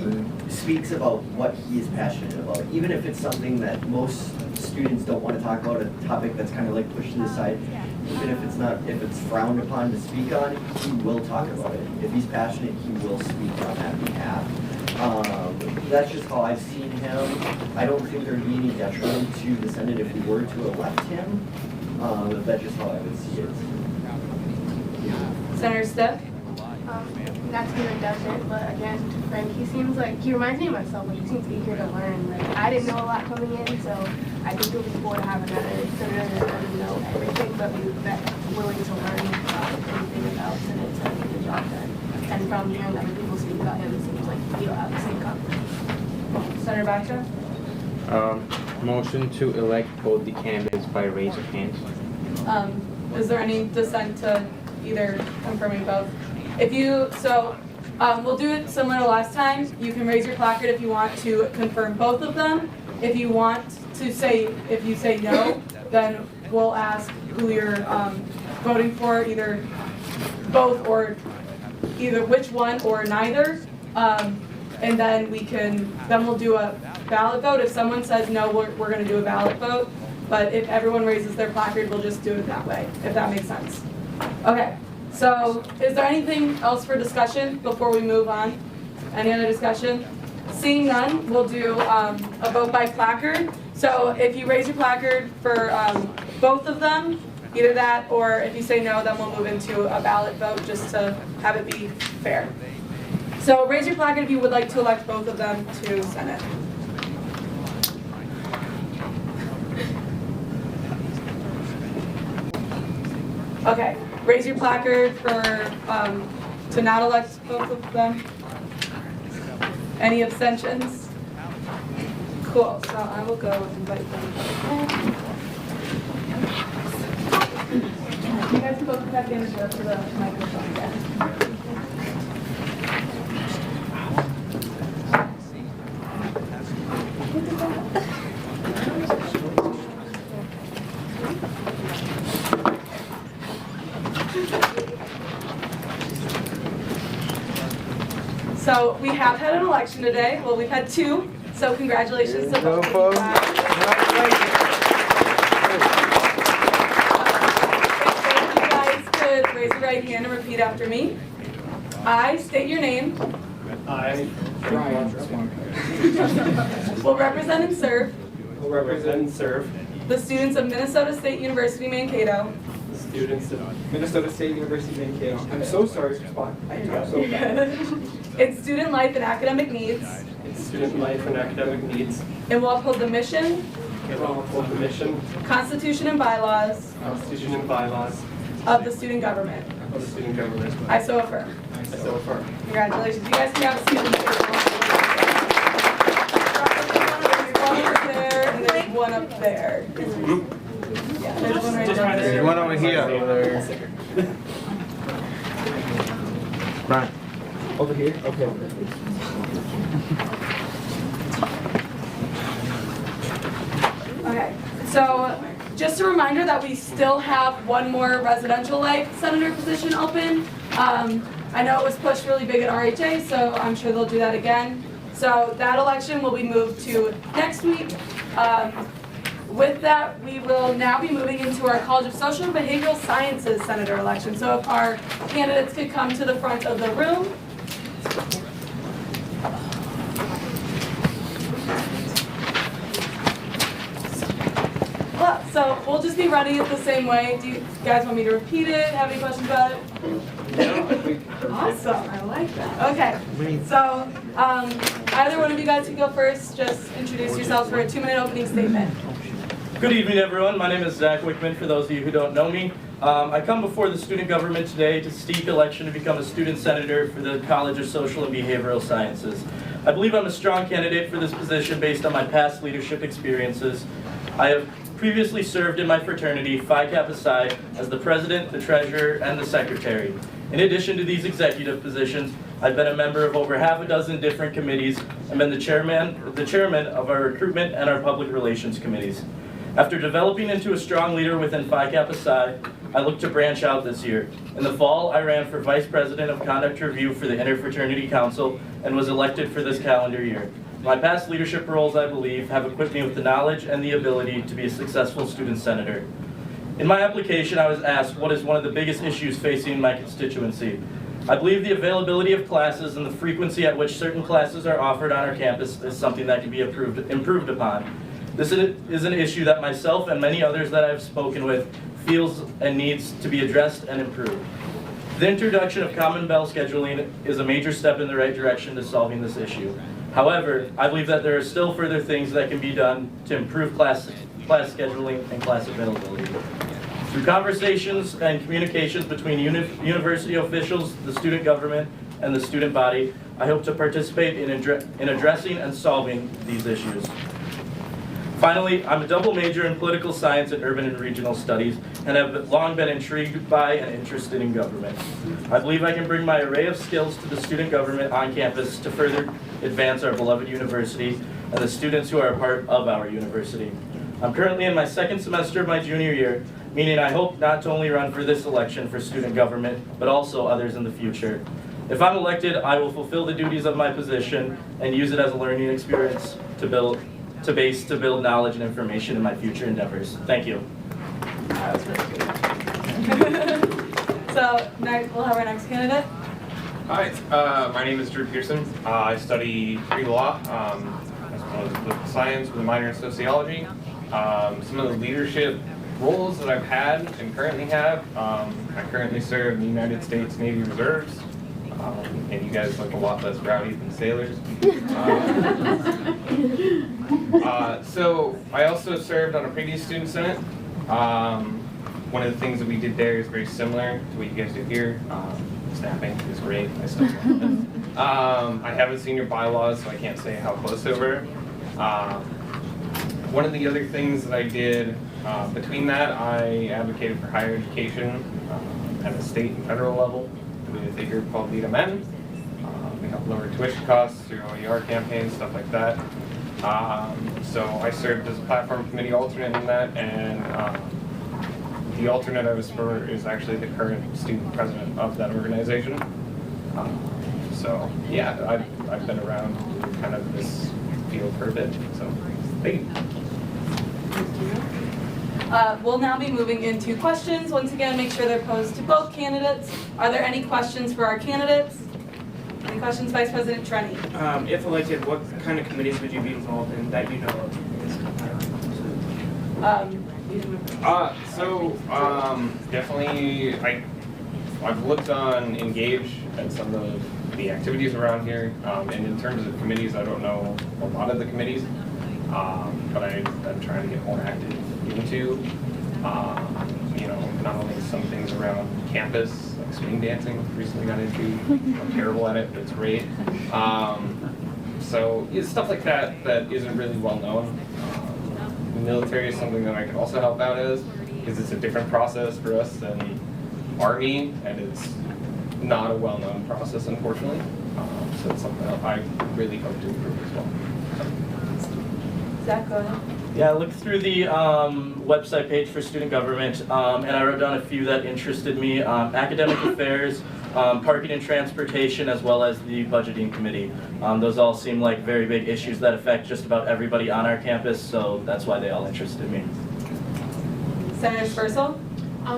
S: speaks about what he is passionate about, even if it's something that most students don't want to talk about, a topic that's kind of like pushed to the side. Even if it's frowned upon to speak on, he will talk about it. If he's passionate, he will speak on that behalf. That's just how I've seen him. I don't think there'd be any detriment to the Senate if we were to elect him. That's just how I would see it.
A: Senator Stipp?
T: Not to be redundant, but again, to Frank, he reminds me of myself, but he seems eager to learn. Like, I didn't know a lot coming in, so I think it would be cool to have another senator that doesn't know everything, but that's willing to learn anything about Senate to get the job done. And from hearing other people speak about him, it seems like he'll have the same confidence.
A: Senator Baxter?
D: Motion to elect both the candidates by raise of hands.
A: Is there any dissent to either confirming both? We'll do it similar to last time. You can raise your placard if you want to confirm both of them. If you say no, then we'll ask who you're voting for, either both or either which one or neither. And then we'll do a ballot vote. If someone says no, we're gonna do a ballot vote. But if everyone raises their placard, we'll just do it that way, if that makes sense. Okay, so is there anything else for discussion before we move on? Any other discussion? Seeing none, we'll do a vote by placard. So if you raise your placard for both of them, either that or if you say no, then we'll move into a ballot vote just to have it be fair. So raise your placard if you would like to elect both of them to Senate. Okay, raise your placard to not elect both of them. Any abstentions? Cool, so I will go invite them. You guys can both come back in for the microphone again. So we have had an election today. Well, we've had two. So congratulations to both of you guys. If you guys could raise your right hand and repeat after me. I state your name.
P: I,
A: Will represent and serve
P: will represent and serve
A: the students of Minnesota State University Mankato
P: the students of Minnesota State University Mankato. I'm so sorry for spot. I am so bad.
A: in student life and academic needs,
P: In student life and academic needs,
A: and will uphold the mission,
P: and will uphold the mission,
A: Constitution, and bylaws
P: Constitution, and bylaws
A: of the student government.
P: of the student government.
A: I so affirm.
P: I so affirm.
A: Congratulations. You guys can have a seat. There's one over there, and there's one up there. Yeah, there's one right there.
D: There's one over here. Brian.
P: Over here? Okay.
A: Okay, so just a reminder that we still have one more residential life senator position open. I know it was pushed really big at RHA, so I'm sure they'll do that again. So that election will be moved to next week. With that, we will now be moving into our College of Social and Behavioral Sciences senator election. So if our candidates could come to the front of the room. Well, so we'll just be running it the same way. Do you guys want me to repeat it? Have any questions about it? Awesome, I like that. Okay, so either one of you guys can go first. Just introduce yourselves for a 2-minute opening statement.
U: Good evening, everyone. My name is Zach Wickman, for those of you who don't know me. I come before the student government today to seek election to become a student senator for the College of Social and Behavioral Sciences. I believe I'm a strong candidate for this position based on my past leadership experiences. I have previously served in my fraternity, Phi Kappa Psi, as the president, the treasurer, and the secretary. In addition to these executive positions, I've been a member of over half a dozen different committees and been the chairman of our recruitment and our public relations committees. After developing into a strong leader within Phi Kappa Psi, I look to branch out this year. In the fall, I ran for Vice President of Conduct Review for the Interfraternity Council and was elected for this calendar year. My past leadership roles, I believe, have equipped me with the knowledge and the ability to be a successful student senator. In my application, I was asked what is one of the biggest issues facing my constituency. I believe the availability of classes and the frequency at which certain classes are offered on our campus is something that can be improved upon. This is an issue that myself and many others that I've spoken with feels and needs to be addressed and improved. The introduction of common bell scheduling is a major step in the right direction to solving this issue. However, I believe that there are still further things that can be done to improve class scheduling and class availability. Through conversations and communications between university officials, the student government, and the student body, I hope to participate in addressing and solving these issues. Finally, I'm a double major in political science and urban and regional studies, and have long been intrigued by and interested in government. I believe I can bring my array of skills to the student government on campus to further advance our beloved university and the students who are a part of our university. I'm currently in my second semester of my junior year, meaning I hope not to only run for this election for student government, but also others in the future. If I'm elected, I will fulfill the duties of my position and use it as a learning experience to build knowledge and information in my future endeavors. Thank you.
A: That was really good. So next, we'll have our next candidate.
V: Hi, my name is Drew Pearson. I study pre-law as well as political science with a minor in sociology. Some of the leadership roles that I've had and currently have, I currently serve in the United States Navy Reserves. And you guys look a lot less rowdy than sailors. So I also served on a previous student senate. One of the things that we did there is very similar to what you guys do here. Snapping is great. I still love it. I haven't seen your bylaws, so I can't say how close they were. One of the other things that I did between that, I advocated for higher education at a state and federal level with a group called Lead Men. We help lower tuition costs through OER campaigns, stuff like that. So I served as a platform committee alternate in that, and the alternate I was for is actually the current student president of that organization. So yeah, I've been around kind of this feel perfect. So, thank you.
A: We'll now be moving into questions. Once again, make sure they're posed to both candidates. Are there any questions for our candidates? Any questions, Vice President Trenny?
J: If elected, what kind of committees would you be involved in that you know of?
V: Definitely, I've looked on Engage and some of the activities around here, and in terms of committees, I don't know a lot of the committees, but I'm trying to get more active into, not only some things around campus, like swing dancing, recently got into. I'm terrible at it, but it's great. So yeah, stuff like that isn't really well known. Military is something that I can also help out as, because it's a different process for us than Army, and it's not a well-known process, unfortunately. So it's something that I really hope to improve as well.
A: Zach, go ahead.
U: Yeah, I looked through the website page for student government, and I wrote down a few that interested me. Academic affairs, parking and transportation, as well as the budgeting committee. Those all seem like very big issues that affect just about everybody on our campus, so that's why they all interested me.
A: Senator Spursel?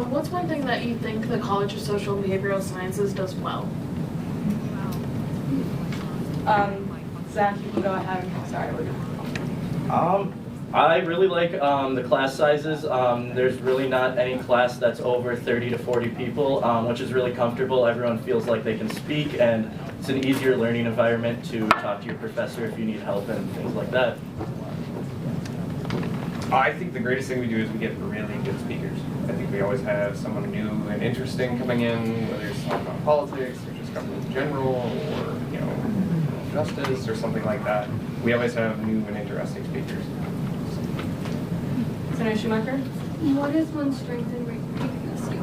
C: What's one thing that you think the College of Social and Behavioral Sciences does well?
A: Zach, you can go ahead. Sorry, we're
U: I really like the class sizes. There's really not any class that's over 30 to 40 people, which is really comfortable. Everyone feels like they can speak, and it's an easier learning environment to talk to your professor if you need help and things like that.
V: I think the greatest thing we do is we get really good speakers. I think we always have someone new and interesting coming in, whether it's talking about politics or just government in general, or justice or something like that. We always have new and interesting speakers.
A: Senator Schumacher?
T: What is one strength and weakness you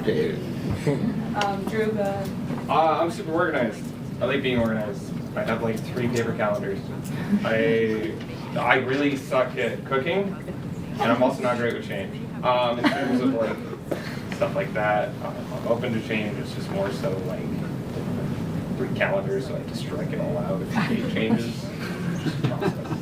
T: have?
A: Drew, go ahead.
V: I'm super organized. I like being organized. I have like 3 paper calendars. I really suck at cooking, and I'm also not great with change. In terms of like stuff like that, I'm open to change. It's just more so like 3 calendars, so I just strike it all out if the date changes. Just process.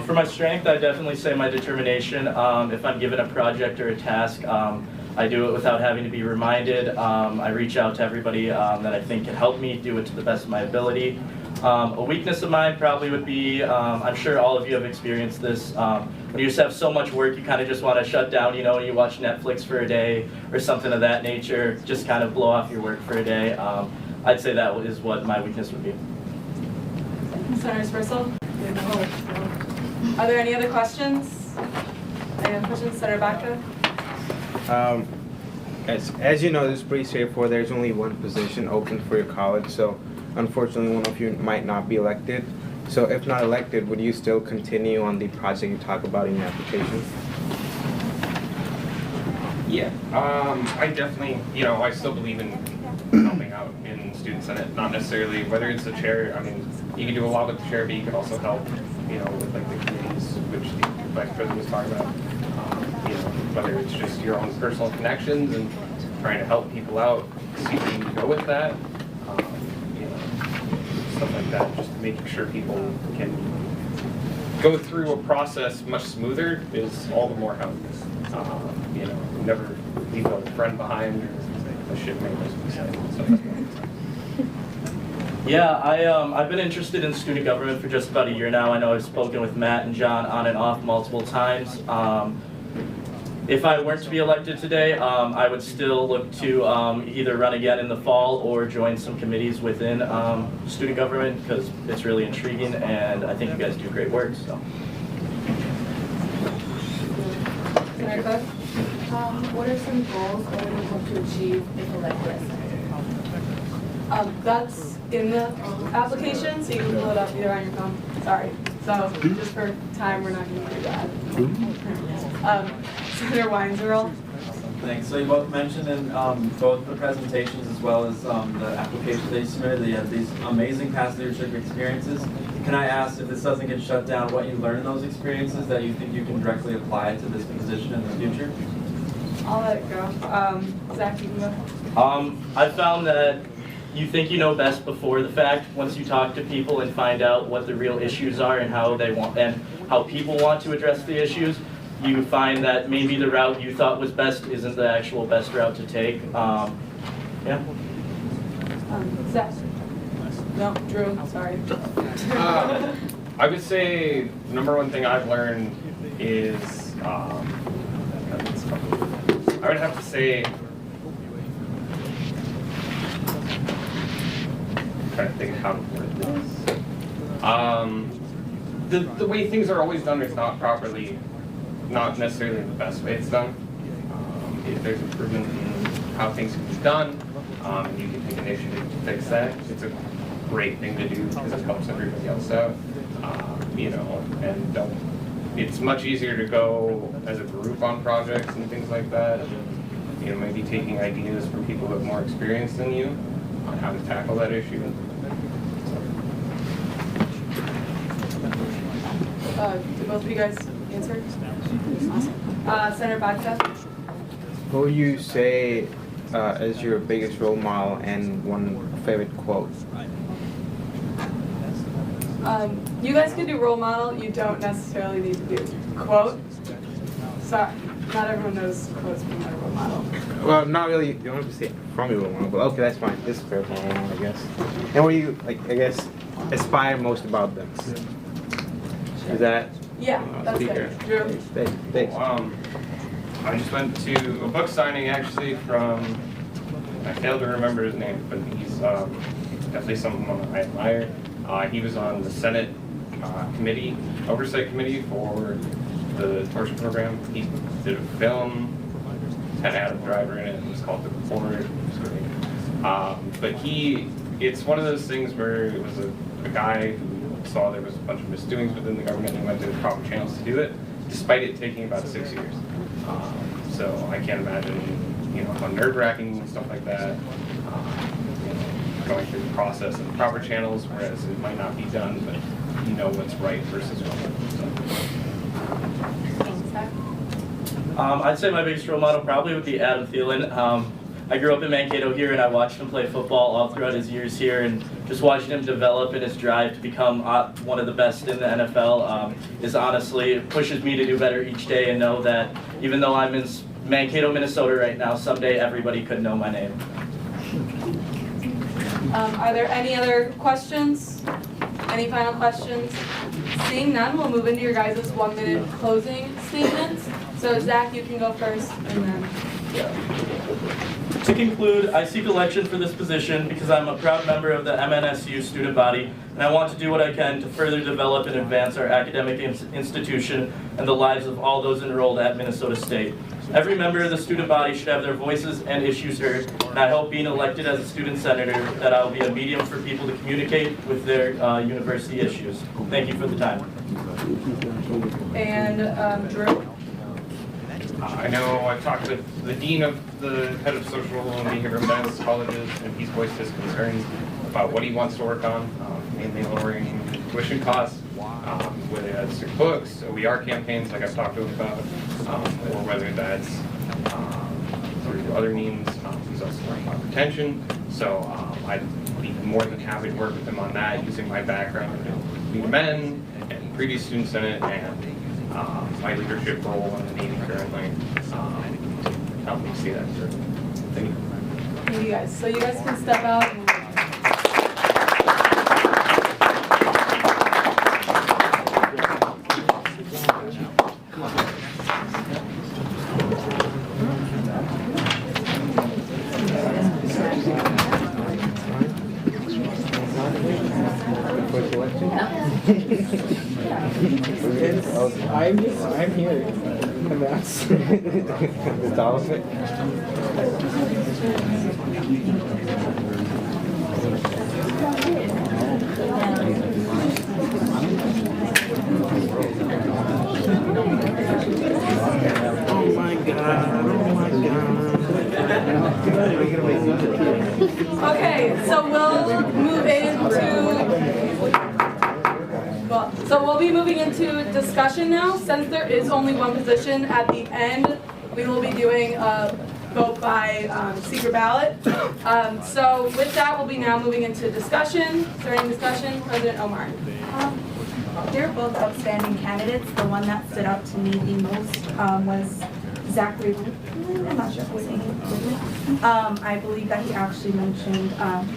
U: For my strength, I definitely say my determination. If I'm given a project or a task, I do it without having to be reminded. I reach out to everybody that I think can help me do it to the best of my ability. A weakness of mine probably would be, I'm sure all of you have experienced this, when you just have so much work, you kind of just want to shut down, and you watch Netflix for a day or something of that nature, just kind of blow off your work for a day. I'd say that is what my weakness would be.
A: Senator Spursel? Are there any other questions? Any other questions? Senator Baca?
D: As you know, this is pretty straightforward. There's only one position open for your college, so unfortunately one of you might not be elected. So if not elected, would you still continue on the project you talk about in your application?
V: Yeah, I definitely, I still believe in helping out in Student Senate. Not necessarily whether it's the chair. I mean, you can do a lot with the chair, but you can also help, with like the committees, which the Vice President was talking about. Whether it's just your own personal connections and trying to help people out, see where you can go with that. Stuff like that, just making sure people can go through a process much smoother is all the more helpful. Never leave a friend behind or a shipmate, as we say.
U: Yeah, I've been interested in student government for just about a year now. I know I've spoken with Matt and John on and off multiple times. If I weren't to be elected today, I would still look to either run again in the fall or join some committees within student government, because it's really intriguing and I think you guys do great work. So.
A: Senator Cook?
C: What are some goals that you hope to achieve if elected?
A: That's in the application, so you can pull it up either on your phone. Sorry. So just for time, we're not going to do that. Senator Weinzierl.
E: Thanks. So you both mentioned in both the presentations as well as the application that you submitted that you have these amazing past leadership experiences. Can I ask, if this doesn't get shut down, what you learned in those experiences that you think you can directly apply to this position in the future?
A: I'll let it go. Zach, you can go.
U: I found that you think you know best before the fact. Once you talk to people and find out what the real issues are and how they want and how people want to address the issues, you find that maybe the route you thought was best isn't the actual best route to take. Yeah.
A: Zach? No, Drew, sorry.
V: I would say the number one thing I've learned is, I would have to say, I'm trying to think of how to word this. The way things are always done is not necessarily the best way it's done. If there's improvement in how things can be done, and you can take initiative to fix that, it's a great thing to do because it helps everybody else out. You know, and it's much easier to go as a group on projects and things like that. And, you know, maybe taking ideas from people who have more experience than you on how to tackle that issue.
A: Do both of you guys answer? Awesome. Senator Bodka?
D: What would you say is your biggest role model and one favorite quote?
A: You guys can do role model. You don't necessarily need to do quote. Sorry, not everyone knows quotes from my role model.
D: Well, not really. You don't have to say from your role model, but okay, that's fine. This is fair role model, I guess. And what do you, like, I guess, aspire most about them? Is that?
A: Yeah, that's
D: speaker?
A: it. Drew?
D: Thanks.
V: I just went to a book signing actually from, I failed to remember his name, but he's definitely someone I admire. He was on the Senate oversight committee for the torture program. He did a film, had Adam Driver in it. It was called The Report. It was great. But it's one of those things where it was a guy who saw there was a bunch of misdoings within the government and went to the proper channels to do it, despite it taking about 6 years. So I can't imagine, you know, how nerve-wracking and stuff like that. Going through the process and the proper channels, whereas it might not be done, but you know what's right versus wrong.
U: I'd say my biggest role model probably would be Adam Thielen. I grew up in Mankato here, and I watched him play football all throughout his years here, and just watching him develop in his drive to become one of the best in the NFL is honestly, it pushes me to do better each day and know that even though I'm in Mankato, Minnesota right now, someday everybody could know my name.
A: Are there any other questions? Any final questions? Seeing none, we'll move into your guys' 1-minute closing statements. So Zach, you can go first, and then.
U: To conclude, I seek election for this position because I'm a proud member of the MNSU student body, and I want to do what I can to further develop and advance our academic institution and the lives of all those enrolled at Minnesota State. Every member of the student body should have their voices and issues heard, and I hope being elected as a student senator that I will be a medium for people to communicate with their university issues. Thank you for the time.
A: And Drew?
V: I know I've talked with the dean of the head of social and behavioral science colleges, and he's voiced his concerns about what he wants to work on, mainly lowering tuition costs, whether that's through books, OER campaigns like I've talked to him about, or whether that's through other means. He's also working on retention, so I'd be more than happy to work with him on that, using my background in lead men and previous student senate and my leadership role in the Navy currently to help me see that through. Thank you.
A: Thank you guys. So you guys can step out and
O: I'm here, and that's
D: That's all of it?
O: Oh my god,
A: Okay, so we'll move into, we'll be moving into discussion now. Since there is only one position, at the end, we will be doing vote by secret ballot. So with that, we'll be now moving into discussion. Is there any discussion? President Omar.
I: They're both outstanding candidates. The one that stood out to me the most was Zachary. I'm not sure if I'm saying it. I believe that he actually mentioned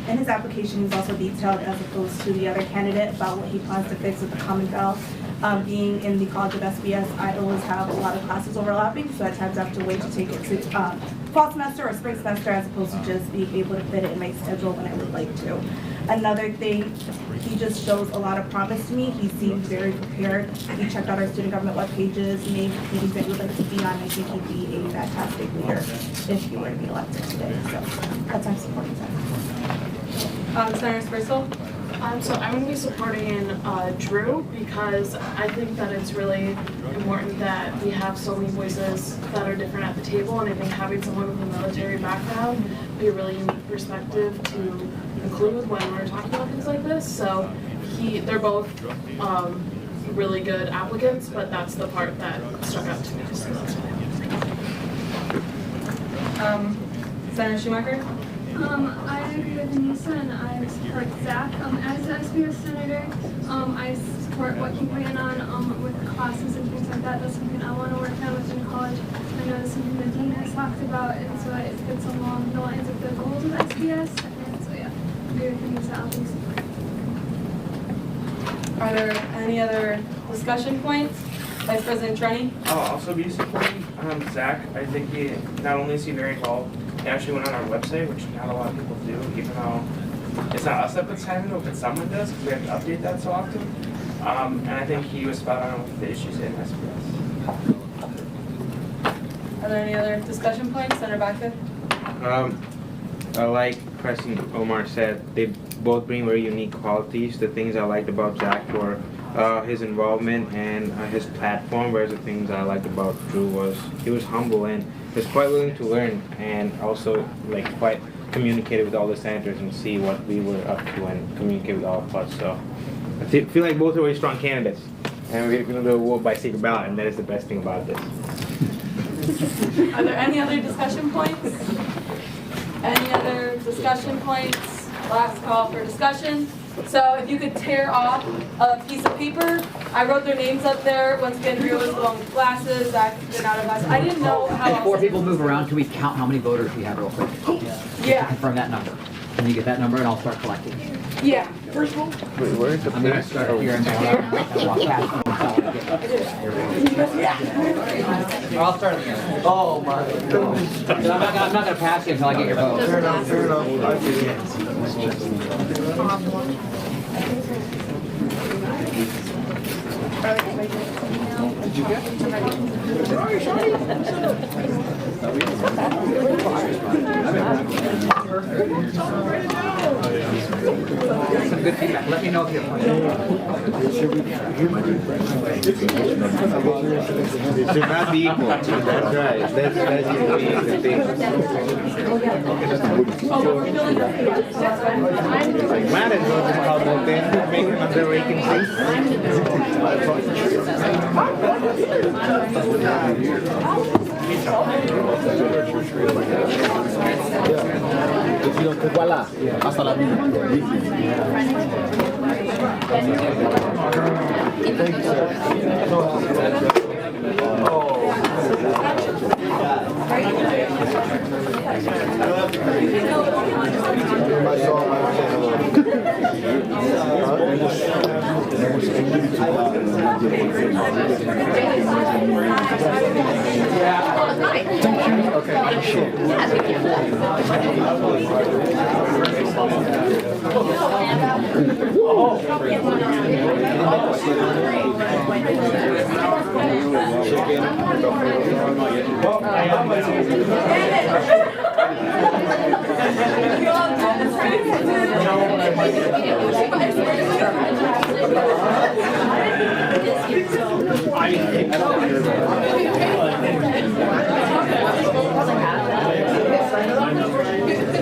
I: in his application, he's also detailed as opposed to the other candidate about what he plans to fix with the Common Bell. Being in the College of SBS, I always have a lot of classes overlapping, so at times I have to wait to take it to fall semester or spring semester as opposed to just being able to fit it in my schedule when I would like to. Another thing, he just shows a lot of promise to me. He seems very prepared. He checked out our student government web pages, made meetings that he would like to be on. I think he'd be a fantastic leader if he were to be elected today. So that's my supporting side.
A: Senator Spritzle?
C: So I'm going to be supporting Drew because I think that it's really important that we have so many voices that are different at the table, and I think having someone with a military background would be a really unique perspective to include when we're talking about things like this. So they're both really good applicants, but that's the part that stuck out to me. So that's why.
A: Senator Schumacher?
F: I agree with Anissa and I support Zach. As an SBS senator, I support what he ran on with classes and things like that. That's something I want to work on within college. I know that's something the dean has talked about, and so it fits along the lines of the goals of SBS. And so yeah, I agree with Anissa. I'll be supporting.
A: Are there any other discussion points? Vice President Trenny?
J: I'll also be supporting Zach. I think he not only is he very involved, he actually went on our website, which not a lot of people do, even though it's not us that puts time into it, but someone does, because we have to update that so often. And I think he was spot on with the issues in SBS.
A: Are there any other discussion points? Senator Baca?
D: Like President Omar said, they both bring very unique qualities. The things I liked about Zach were his involvement and his platform, whereas the things I liked about Drew was he was humble and was quite willing to learn, and also like quite communicated with all the senators and see what we were up to and communicate with all of us. So I feel like both are very strong candidates, and we're going to do a vote by secret ballot, and that is the best thing about this.
A: Are there any other discussion points? Any other discussion points? Last call for discussion. So if you could tear off a piece of paper, I wrote their names up there. Once again, Rio was the one with glasses, Zach did not have glasses. I didn't know how
G: Before people move around, can we count how many voters we have real quick?
A: Yeah.
G: Confirm that number. Can you get that number and I'll start collecting?
A: Yeah. First of all,
D: Wait, where is the
G: I'm going to start here and walk past. I'll start again. Oh my goodness. I'm not going to pass you until I get your vote.
Q: Fair enough, fair enough.
K: Did you get
G: Some good feedback. Let me know if you have
D: It should not be equal. That's right. That's the thing. Might as well just call both in, make another vacancy.
K: Voilà, hasta la vida.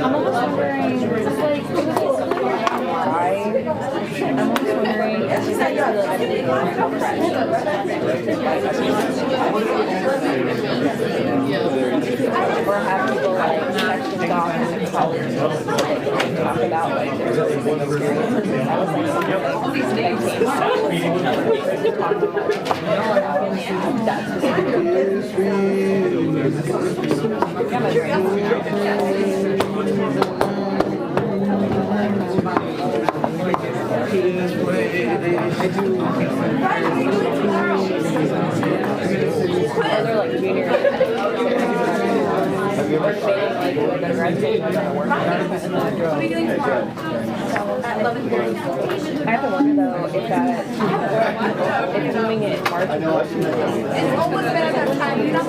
L: I'm almost wondering, is this like, I'm almost wondering, if she's not or have people
B: colleges talk about like their student experiences. And that was like all these things. They're like junior. What are you doing tomorrow? At 11:30. I have to wonder though if that if doing it in March.
I: It's almost been at that time. You're not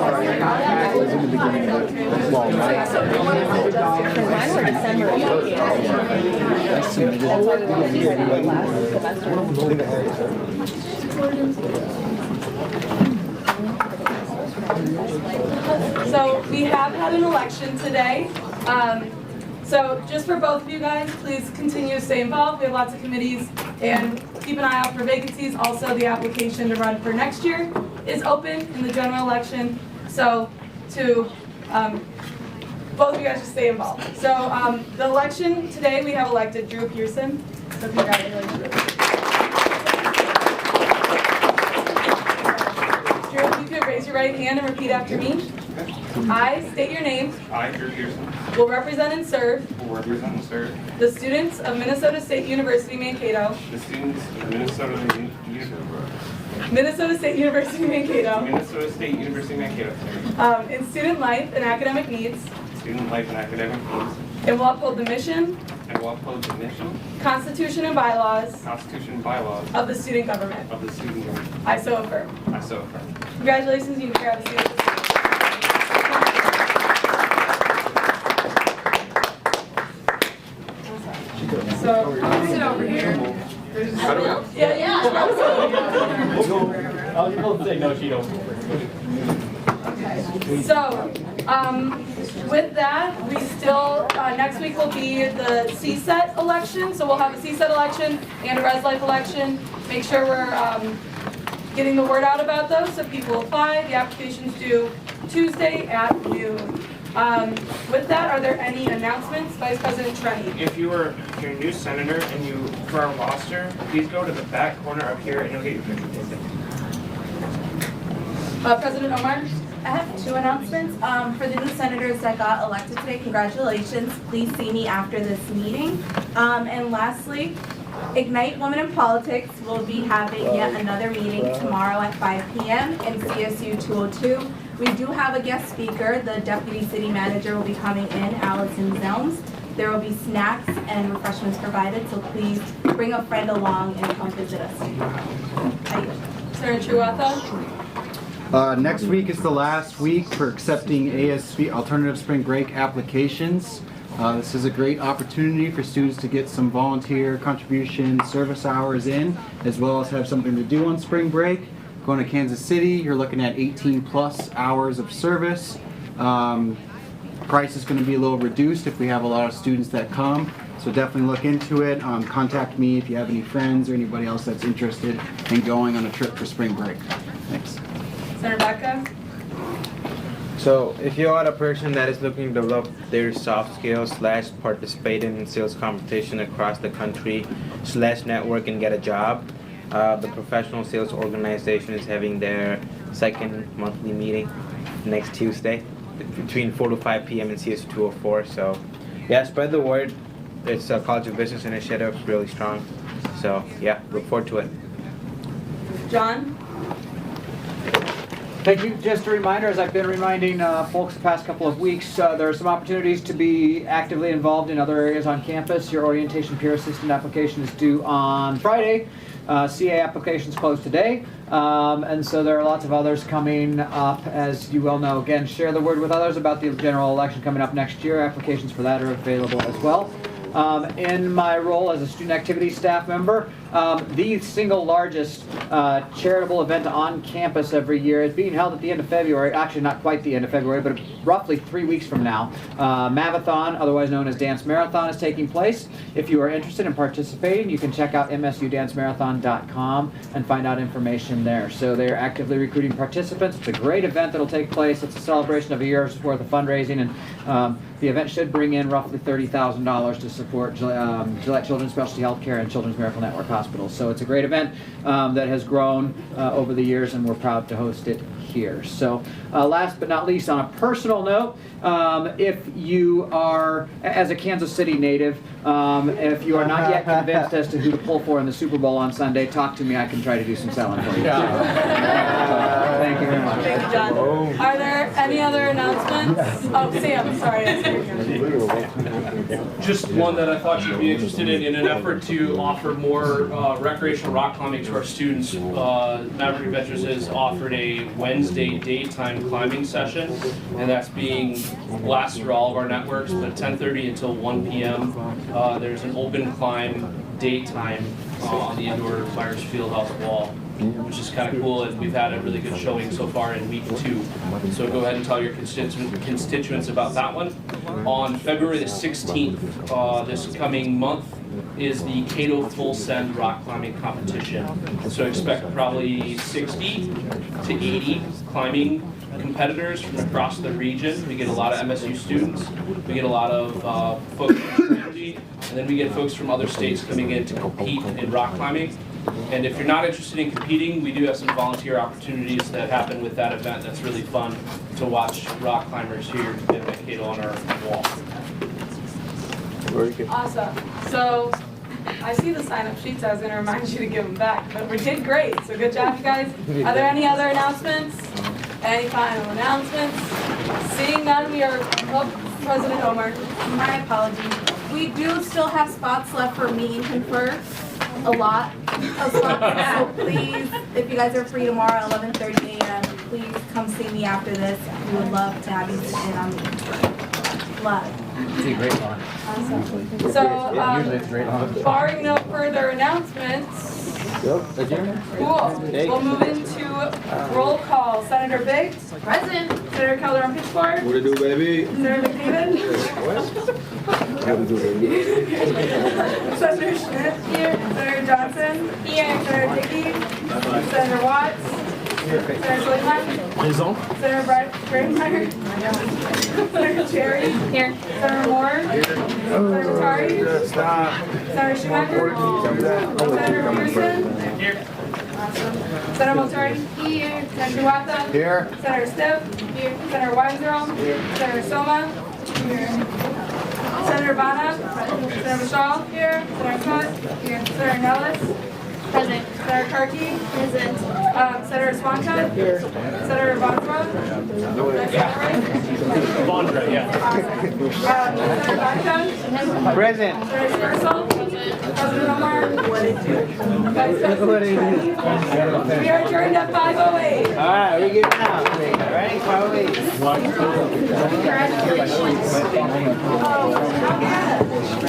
B: Mine were December. That's why we wanted to study the last semester.
A: So we have had an election today. So just for both of you guys, please continue to stay involved. We have lots of committees and keep an eye out for vacancies. Also, the application to run for next year is open in the general election. So to both of you guys just stay involved. So the election today, we have elected Drew Pearson. So congratulations. Drew, if you could raise your right hand and repeat after me. I state your name.
V: I, Drew Pearson,
A: will represent and serve
V: will represent and serve
A: the students of Minnesota State University Mankato.
V: the students of
A: Minnesota State University Mankato.
V: Minnesota State University Mankato,
A: In student life and academic needs.
V: student life and academic needs,
A: And will uphold the mission,
V: and will uphold the mission,
A: Constitution, and bylaws
V: Constitution, and bylaws
A: of the student government.
V: of the student government.
A: I so affirm.
V: I so affirm.
A: Congratulations, you can grab a seat. So,
R: Sit over here.
A: yeah.
U: I'll both say no, she don't.
A: So, with that, we still, next week will be the CSET election. So we'll have a CSET election and a Res Life election. Make sure we're getting the word out about those so people apply. The application's due Tuesday at noon. With that, are there any announcements? Vice President Trenny.
J: If you're a new senator and you, for our roster, please go to the back corner up here and you'll get your picture taken.
A: President Omar?
I: I have two announcements. For the new senators that got elected today, congratulations. Please see me after this meeting. And lastly, Ignite Women in Politics will be having yet another meeting tomorrow at 5 p.m. in CSU 202. We do have a guest speaker. The Deputy City Manager will be coming in, Allison Zelms. There will be snacks and refreshments provided, so please bring a friend along and come visit us.
A: Senator Truwatha?
K: Next week is the last week for accepting ASV alternative spring break applications. This is a great opportunity for students to get some volunteer contribution service hours in, as well as have something to do on spring break. Going to Kansas City, you're looking at 18 plus hours of service. Price is going to be a little reduced if we have a lot of students that come, so definitely look into it. Contact me if you have any friends or anybody else that's interested in going on a trip for spring break. Thanks.
A: Senator Becca?
D: So if you are a person that is looking to develop their soft skills / participate in sales competition across the country / network and get a job, the Professional Sales Organization is having their second monthly meeting next Tuesday between 4 to 5 p.m. in CSU 204. So yeah, spread the word. It's a College of Business initiative, really strong. So yeah, look forward to it.
A: John?
G: Thank you. Just a reminder, as I've been reminding folks the past couple of weeks, there are some opportunities to be actively involved in other areas on campus. Your orientation peer assistant application is due on Friday. CA applications closed today, and so there are lots of others coming up, as you well know. Again, share the word with others about the general election coming up next year. Applications for that are available as well. In my role as a student activities staff member, the single largest charitable event on campus every year. It's being held at the end of February, actually not quite the end of February, but roughly 3 weeks from now. MAVathon, otherwise known as Dance Marathon, is taking place. If you are interested in participating, you can check out msudancemarathon.com and find out information there. So they're actively recruiting participants. It's a great event that'll take place. It's a celebration of a year's worth of fundraising, and the event should bring in roughly $30,000 to support Gillette Children's Specialty Healthcare and Children's Miracle Network Hospitals. So it's a great event that has grown over the years, and we're proud to host it here. So last but not least, on a personal note, if you are, as a Kansas City native, if you are not yet convinced as to who to pull for in the Super Bowl on Sunday, talk to me. I can try to do some selling for you. Thank you very much.
A: Thank you, John. Are there any other announcements? Oh, Sam, sorry.
H: Just one that I thought you'd be interested in an effort to offer more recreational rock climbing to our students. MAVRIK Adventures has offered a Wednesday daytime climbing session, and that's being blasted through all of our networks, but 10:30 until 1 p.m. There's an open climb daytime on the indoor Myers Fieldhouse wall, which is kind of cool, and we've had a really good showing so far in week 2. So go ahead and tell your constituents about that one. On February the 16th, this coming month, is the Cato Full Send Rock Climbing Competition. So expect probably 60 to 80 climbing competitors from across the region. We get a lot of MSU students, we get a lot of folks from Trinity, and then we get folks from other states coming in to compete in rock climbing. And if you're not interested in competing, we do have some volunteer opportunities that happen with that event. That's really fun to watch rock climbers here at Cato on our wall.
A: Very good. Awesome. So I see the sign-up sheets. I was going to remind you to give them back, but we did great. So good job, you guys. Are there any other announcements? Any final announcements? Seeing none, we are. Oh, President Omer.
I: My apologies. We do still have spots left for meet and confer. A lot of spots. So please, if you guys are free tomorrow at 11:30 a.m., please come see me after this. We would love to have you sit in on meet and confer. Love.
G: It's a great lawn.
A: Awesome. So,
G: Usually it's a great lawn.
A: barring no further announcements, cool. We'll move into roll call. Senator Biggs. Present. Senator Calderon-Pitchford.
Q: What to do, baby?
A: Senator McDavid.
Q: What to do, baby?
A: Senator Schmidt. Here. Senator Johnson. Here. Senator Dickey. Senator Watts. Senator Schlickman. Senator Brandmeier. Senator Cherry. Here. Senator Moore. Senator Matari.
Q: Stop.
A: Senator Schumacher. Senator Peterson. Here. Awesome. Senator Multari. Here. Senator Watha.
Q: Here.
A: Senator Stiff. Here. Senator Weinzierl. Here. Senator Soma. Here. Senator Bana. Senator Mashal. Here. Senator Scott. Here. Senator Nellis. Present. Senator Karki. Present. Senator Swanka. Here. Senator Bondra.
U: Bondra, yeah.
A: Senator Banka.
G: Present.
A: Senator Spursel. President Omar. We are adjourned at 5:08.
G: All right, we get now. All right, 5:08.
A: Congratulations. Oh, how good.